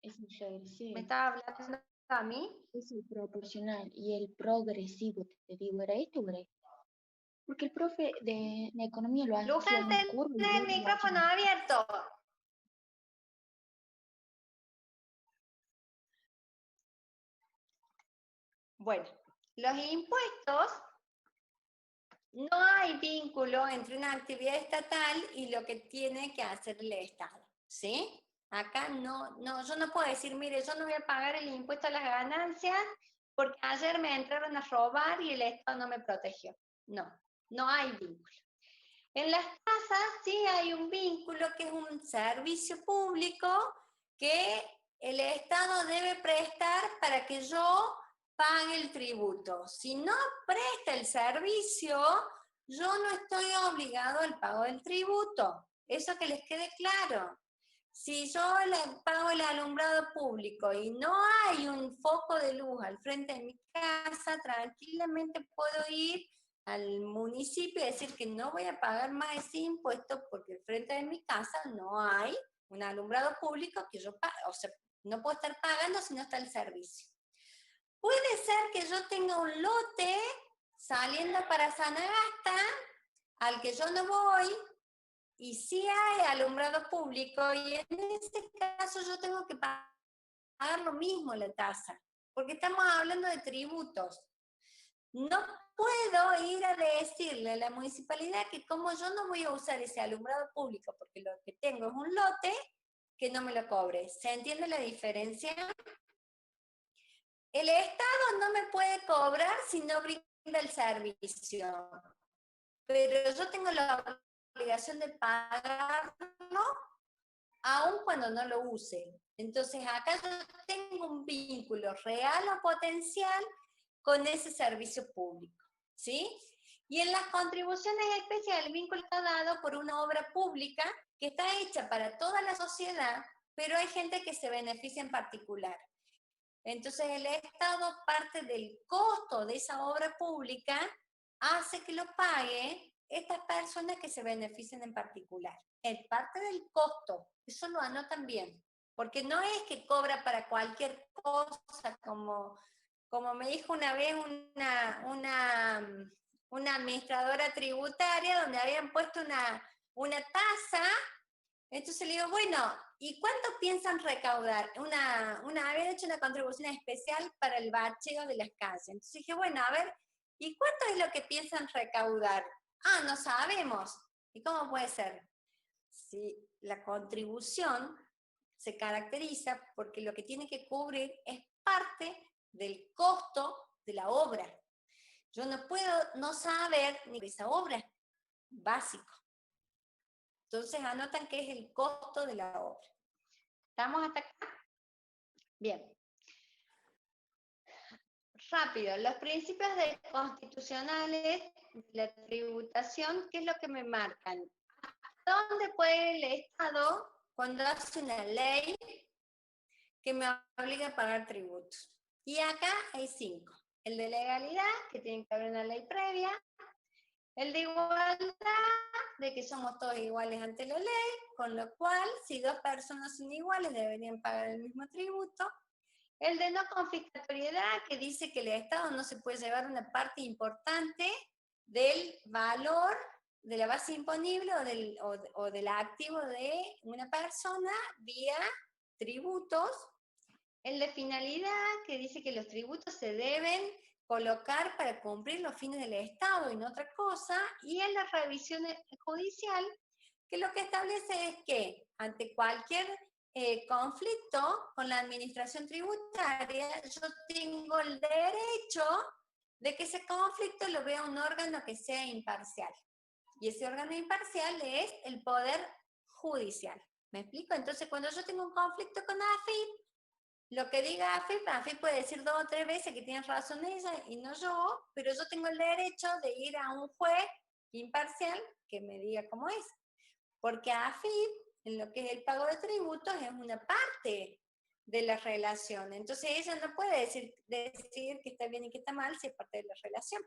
Es el regresivo. ¿Me estaba hablando a mí? Es el proporcional. Y el progresivo, te digo, ¿era esto o era esto? Porque el profe de economía lo hace. Luján, ten el micrófono abierto. Bueno, los impuestos, no hay vínculo entre una actividad estatal y lo que tiene que hacer el Estado, ¿sí? Acá yo no puedo decir, mire, yo no voy a pagar el impuesto a las ganancias porque ayer me entraron a robar y el Estado no me protegió. No hay vínculo. En las tasas sí hay un vínculo que es un servicio público que el Estado debe prestar para que yo pague el tributo. Si no presta el servicio, yo no estoy obligado al pago del tributo. Eso que les quede claro. Si yo pago el alumbrado público y no hay un foco de luz al frente de mi casa, tranquilamente puedo ir al municipio y decir que no voy a pagar más ese impuesto porque al frente de mi casa no hay un alumbrado público que yo pague. O sea, no puedo estar pagando si no está el servicio. Puede ser que yo tenga un lote saliendo para Sanagasta al que yo no voy y sí hay alumbrado público y en ese caso yo tengo que pagar lo mismo la tasa, porque estamos hablando de tributos. No puedo ir a decirle a la municipalidad que como yo no voy a usar ese alumbrado público porque lo que tengo es un lote, que no me lo cobre. ¿Se entiende la diferencia? El Estado no me puede cobrar si no brinda el servicio, pero yo tengo la obligación de pagarlo aun cuando no lo use. Entonces acá yo tengo un vínculo real o potencial con ese servicio público, ¿sí? Y en las contribuciones especiales el vínculo está dado por una obra pública que está hecha para toda la sociedad, pero hay gente que se beneficia en particular. Entonces el Estado, parte del costo de esa obra pública, hace que lo pague estas personas que se benefician en particular. Es parte del costo, eso lo anotan bien, porque no es que cobra para cualquier cosa, como me dijo una vez una administradora tributaria, donde habían puesto una tasa. Entonces le digo, bueno, ¿y cuánto piensan recaudar? Habían hecho una contribución especial para el bacheo de las calles. Entonces dije, bueno, a ver, ¿y cuánto es lo que piensan recaudar? No sabemos. ¿Y cómo puede ser? Si la contribución se caracteriza porque lo que tiene que cubrir es parte del costo de la obra. Yo no puedo no saber ni de esa obra, básico. Entonces anotan que es el costo de la obra. ¿Estamos hasta acá? Bien. Rápido, los principios constitucionales de la tributación, ¿qué es lo que me marcan? ¿Dónde puede el Estado cuando hace una ley que me obliga a pagar tributos? Y acá hay 5. El de legalidad, que tiene que haber una ley previa. El de igualdad, de que somos todos iguales ante la ley, con lo cual, si 2 personas son iguales, deberían pagar el mismo tributo. El de no confiscatoriedad, que dice que el Estado no se puede llevar una parte importante del valor de la base imponible o del activo de una persona vía tributos. El de finalidad, que dice que los tributos se deben colocar para cumplir los fines del Estado y no otra cosa, y en la revisión judicial, que lo que establece es que ante cualquier conflicto con la administración tributaria, yo tengo el derecho de que ese conflicto lo vea un órgano que sea imparcial. Y ese órgano imparcial es el Poder Judicial. ¿Me explico? Entonces, cuando yo tengo un conflicto con AFIP, lo que diga AFIP puede decir 2 o 3 veces que tiene razón ella y no yo, pero yo tengo el derecho de ir a un juez imparcial que me diga cómo es. Porque AFIP, en lo que es el pago de tributos, es una parte de la relación. Entonces ella no puede decir que está bien y que está mal si es parte de la relación.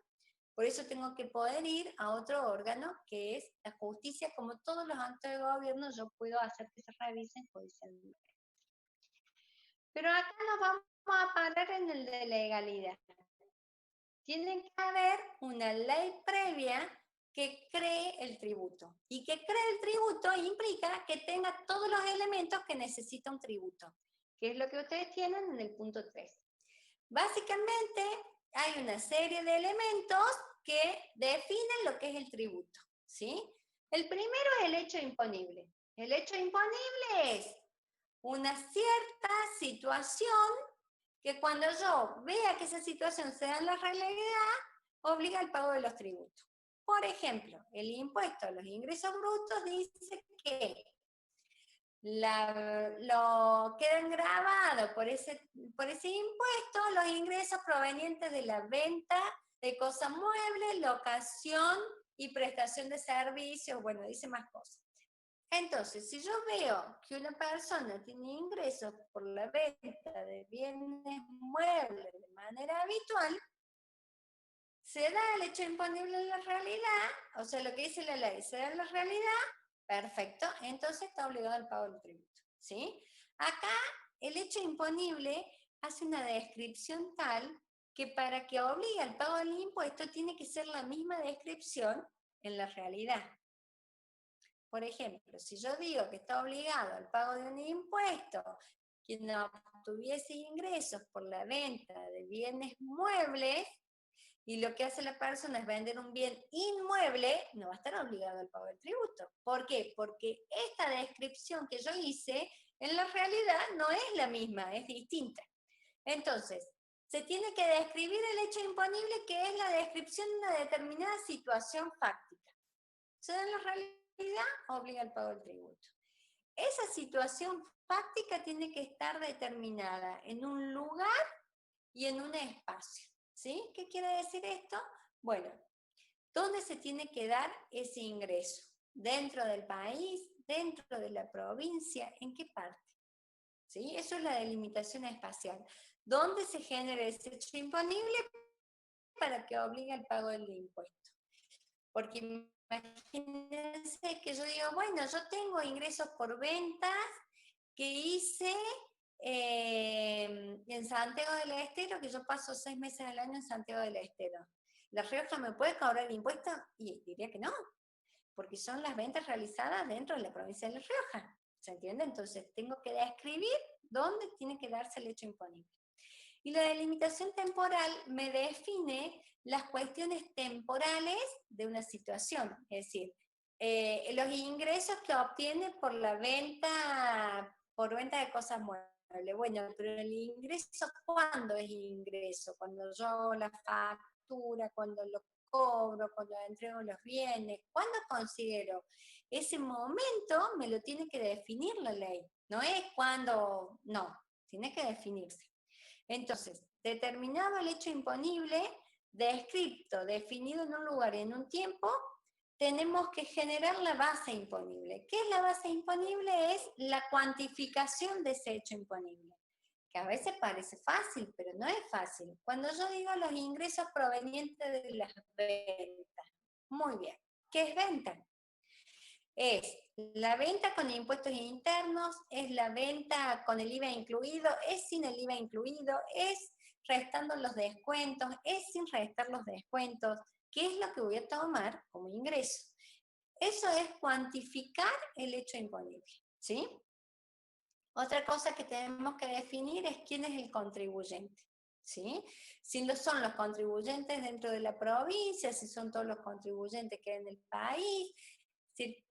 Por eso tengo que poder ir a otro órgano, que es la justicia. Como todos los actos de gobierno, yo puedo hacer que se revisen judicialmente. Pero acá nos vamos a parar en el de legalidad. Tiene que haber una ley previa que cree el tributo. Y que cree el tributo implica que tenga todos los elementos que necesita un tributo, que es lo que ustedes tienen en el punto 3. Básicamente, hay una serie de elementos que definen lo que es el tributo, ¿sí? El primero es el hecho imponible. El hecho imponible es una cierta situación que cuando yo vea que esa situación se da en la realidad, obliga al pago de los tributos. Por ejemplo, el impuesto a los ingresos brutos dice que quedan grabados por ese impuesto los ingresos provenientes de la venta de cosas muebles, locación y prestación de servicios, bueno, dice más cosas. Entonces, si yo veo que una persona tiene ingresos por la venta de bienes muebles de manera habitual, se da el hecho imponible en la realidad, o sea, lo que dice la ley, se da en la realidad, perfecto, entonces está obligado al pago del tributo, ¿sí? Acá, el hecho imponible hace una descripción tal que para que obligue al pago del impuesto tiene que ser la misma descripción en la realidad. Por ejemplo, si yo digo que está obligado al pago de un impuesto quien no obtuviese ingresos por la venta de bienes muebles, y lo que hace la persona es vender un bien inmueble, no va a estar obligado al pago del tributo. ¿Por qué? Porque esta descripción que yo hice, en la realidad no es la misma, es distinta. Entonces, se tiene que describir el hecho imponible, que es la descripción de una determinada situación fáctica. Se da en la realidad, obliga al pago del tributo. Esa situación fáctica tiene que estar determinada en un lugar y en un espacio. ¿Sí? ¿Qué quiere decir esto? Bueno, ¿dónde se tiene que dar ese ingreso? ¿Dentro del país? ¿Dentro de la provincia? ¿En qué parte? ¿Sí? Eso es la delimitación espacial. ¿Dónde se genera ese hecho imponible para que obligue al pago del impuesto? Porque imagínense que yo digo, bueno, yo tengo ingresos por ventas que hice en Santiago del Estero, que yo paso 6 meses al año en Santiago del Estero. ¿La Rioja me puede cobrar impuestos? Y diría que no, porque son las ventas realizadas dentro de la provincia de La Rioja. ¿Se entiende? Entonces tengo que describir dónde tiene que darse el hecho imponible. Y la delimitación temporal me define las cuestiones temporales de una situación, es decir, los ingresos que obtiene por la venta de cosas muebles. Bueno, pero el ingreso, ¿cuándo es ingreso? Cuando yo hago la factura, cuando lo cobro, cuando entrego los bienes, ¿cuándo considero? Ese momento me lo tiene que definir la ley, no es cuando, no, tiene que definirse. Entonces, determinado el hecho imponible, descrito, definido en un lugar y en un tiempo, tenemos que generar la base imponible. ¿Qué es la base imponible? Es la cuantificación de ese hecho imponible, que a veces parece fácil, pero no es fácil. Cuando yo digo los ingresos provenientes de las ventas, muy bien, ¿qué es venta? Es la venta con impuestos internos, es la venta con el IVA incluido, es sin el IVA incluido, es restando los descuentos, es sin restar los descuentos. ¿Qué es lo que voy a tomar como ingreso? Eso es cuantificar el hecho imponible, ¿sí? Otra cosa que tenemos que definir es quién es el contribuyente, ¿sí? Si son los contribuyentes dentro de la provincia, si son todos los contribuyentes que hay en el país, si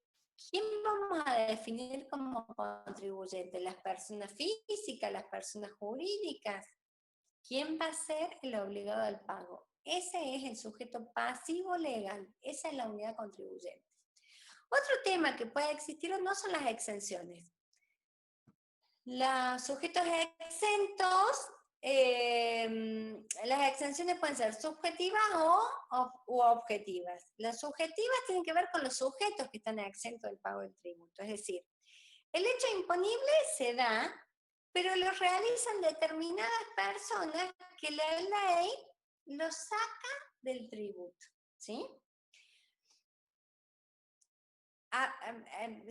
¿quién vamos a definir como contribuyente? ¿Las personas físicas, las personas jurídicas? ¿Quién va a ser el obligado al pago? Ese es el sujeto pasivo legal, esa es la unidad contribuyente. Otro tema que puede existir no son las exenciones. Los sujetos exentos, las exenciones pueden ser subjetivas u objetivas. Las subjetivas tienen que ver con los sujetos que están exentos del pago del tributo. Es decir, el hecho imponible se da, pero lo realizan determinadas personas que la ley los saca del tributo, ¿sí?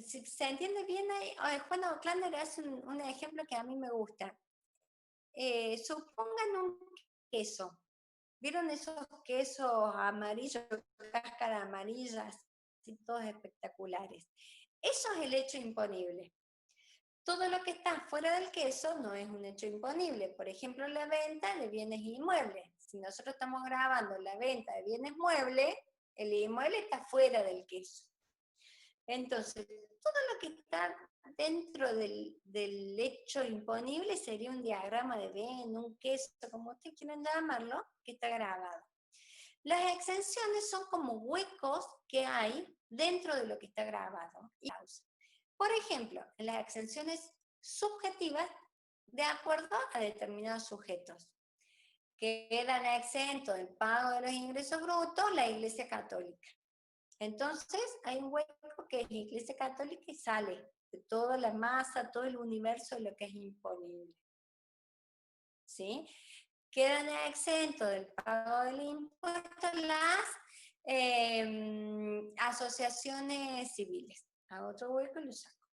Si se entiende bien ahí, Juan Oclander hace un ejemplo que a mí me gusta. Supongan un queso. ¿Vieron esos quesos amarillos, cáscara amarillas, así todos espectaculares? Eso es el hecho imponible. Todo lo que está fuera del queso no es un hecho imponible. Por ejemplo, la venta de bienes inmuebles. Si nosotros estamos grabando la venta de bienes muebles, el inmueble está fuera del queso. Entonces, todo lo que está dentro del hecho imponible sería un diagrama de Venn, un queso, como ustedes quieran llamarlo, que está grabado. Las exenciones son como huecos que hay dentro de lo que está grabado. Por ejemplo, en las exenciones subjetivas, de acuerdo a determinados sujetos, quedan exentos del pago de los ingresos brutos la Iglesia Católica. Entonces, hay un hueco que es la Iglesia Católica y sale de toda la masa, todo el universo de lo que es imponible. ¿Sí? Quedan exentos del pago del impuesto las asociaciones civiles. Hago otro hueco y lo saco.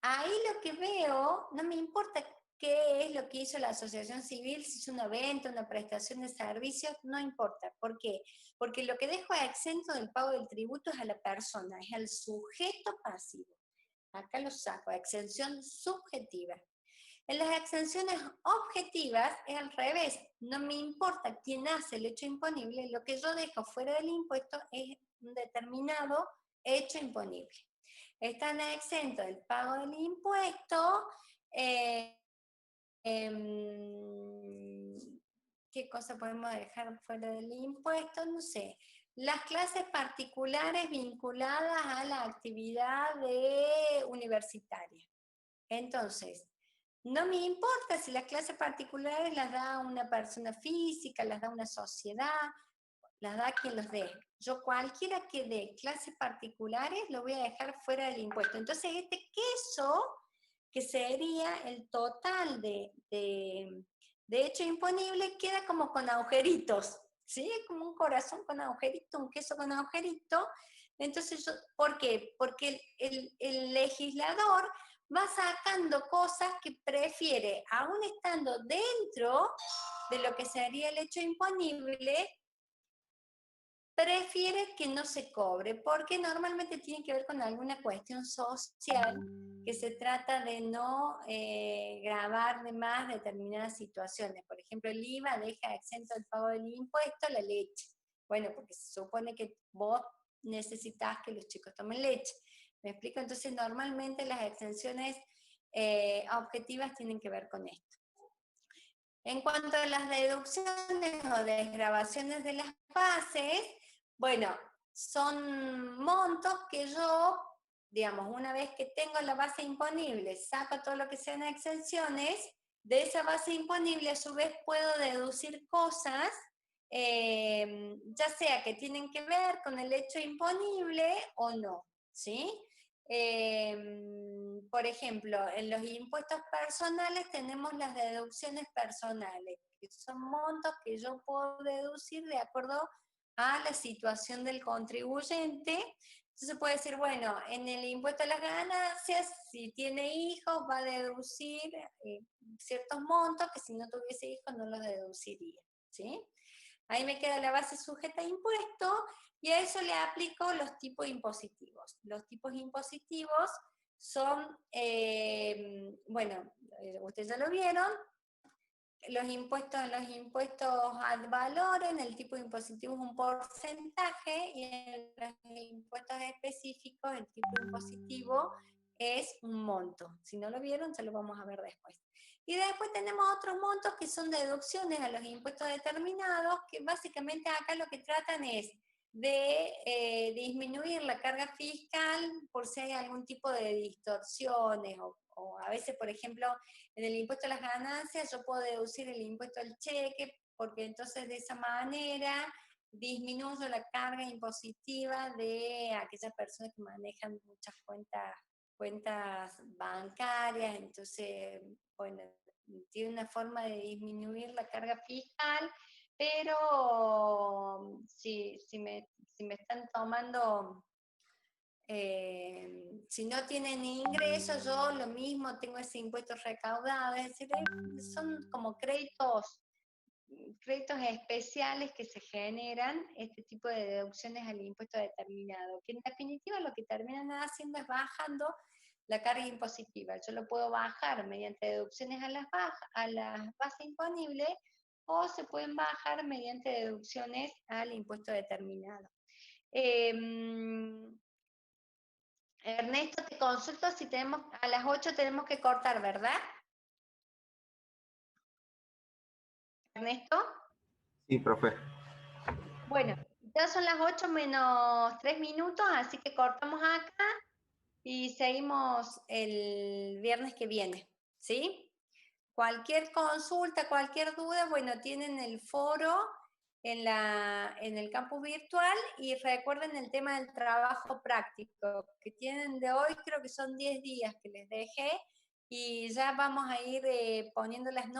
Ahí lo que veo, no me importa qué es lo que hizo la asociación civil, si es una venta, una prestación de servicios, no importa. ¿Por qué? Porque lo que dejo exento del pago del tributo es a la persona, es al sujeto pasivo. Acá lo saco, exención subjetiva. En las exenciones objetivas es al revés, no me importa quién hace el hecho imponible, lo que yo dejo fuera del impuesto es un determinado hecho imponible. Están exentos del pago del impuesto, ¿qué cosa podemos dejar fuera del impuesto? No sé. Las clases particulares vinculadas a la actividad universitaria. Entonces, no me importa si las clases particulares las da una persona física, las da una sociedad, las da quien los dé. Yo cualquiera que dé clases particulares lo voy a dejar fuera del impuesto. Entonces, este queso, que sería el total de hecho imponible, queda como con agujeritos, ¿sí? Como un corazón con agujerito, un queso con agujerito. Entonces, ¿por qué? Porque el legislador va sacando cosas que prefiere, aún estando dentro de lo que sería el hecho imponible, prefiere que no se cobre, porque normalmente tiene que ver con alguna cuestión social, que se trata de no gravar de más determinadas situaciones. Por ejemplo, el IVA deja exento el pago del impuesto la leche. Bueno, porque se supone que vos necesitas que los chicos tomen leche. ¿Me explico? Entonces, normalmente las exenciones objetivas tienen que ver con esto. En cuanto a las deducciones o desgravaciones de las bases, bueno, son montos que yo, digamos, una vez que tengo la base imponible, saco todo lo que sean exenciones, de esa base imponible a su vez puedo deducir cosas, ya sea que tienen que ver con el hecho imponible o no, ¿sí? Por ejemplo, en los impuestos personales tenemos las deducciones personales, que son montos que yo puedo deducir de acuerdo a la situación del contribuyente. Entonces puede decir, bueno, en el impuesto a las ganancias, si tiene hijos, va a deducir ciertos montos que si no tuviese hijos no los deduciría, ¿sí? Ahí me queda la base sujeta a impuesto y a eso le aplico los tipos impositivos. Los tipos impositivos son, bueno, ustedes ya lo vieron, los impuestos ad valorem, el tipo impositivo es un porcentaje, y en los impuestos específicos el tipo impositivo es un monto. Si no lo vieron, se lo vamos a ver después. Y después tenemos otros montos que son deducciones a los impuestos determinados, que básicamente acá lo que tratan es de disminuir la carga fiscal por si hay algún tipo de distorsiones o o a veces, por ejemplo, en el impuesto a las ganancias yo puedo deducir el impuesto al cheque, porque entonces de esa manera disminuyo la carga impositiva de aquellas personas que manejan muchas cuentas bancarias, entonces, bueno, tiene una forma de disminuir la carga fiscal, pero si me están tomando, si no tienen ingresos, yo lo mismo tengo ese impuesto recaudado, es decir, son como créditos especiales que se generan, este tipo de deducciones al impuesto determinado, que en definitiva lo que terminan haciendo es bajando la carga impositiva. Yo lo puedo bajar mediante deducciones a las bases imponibles, o se pueden bajar mediante deducciones al impuesto determinado. Ernesto, te consulto si a las 8 tenemos que cortar, ¿verdad? Ernesto. Sí, profe. Bueno, ya son las 8 menos 3 minutos, así que cortamos acá y seguimos el viernes que viene, ¿sí? Cualquier consulta, cualquier duda, bueno, tienen el foro en el campus virtual, y recuerden el tema del trabajo práctico que tienen de hoy, creo que son 10 días que les dejé, y ya vamos a ir poniendo las notas.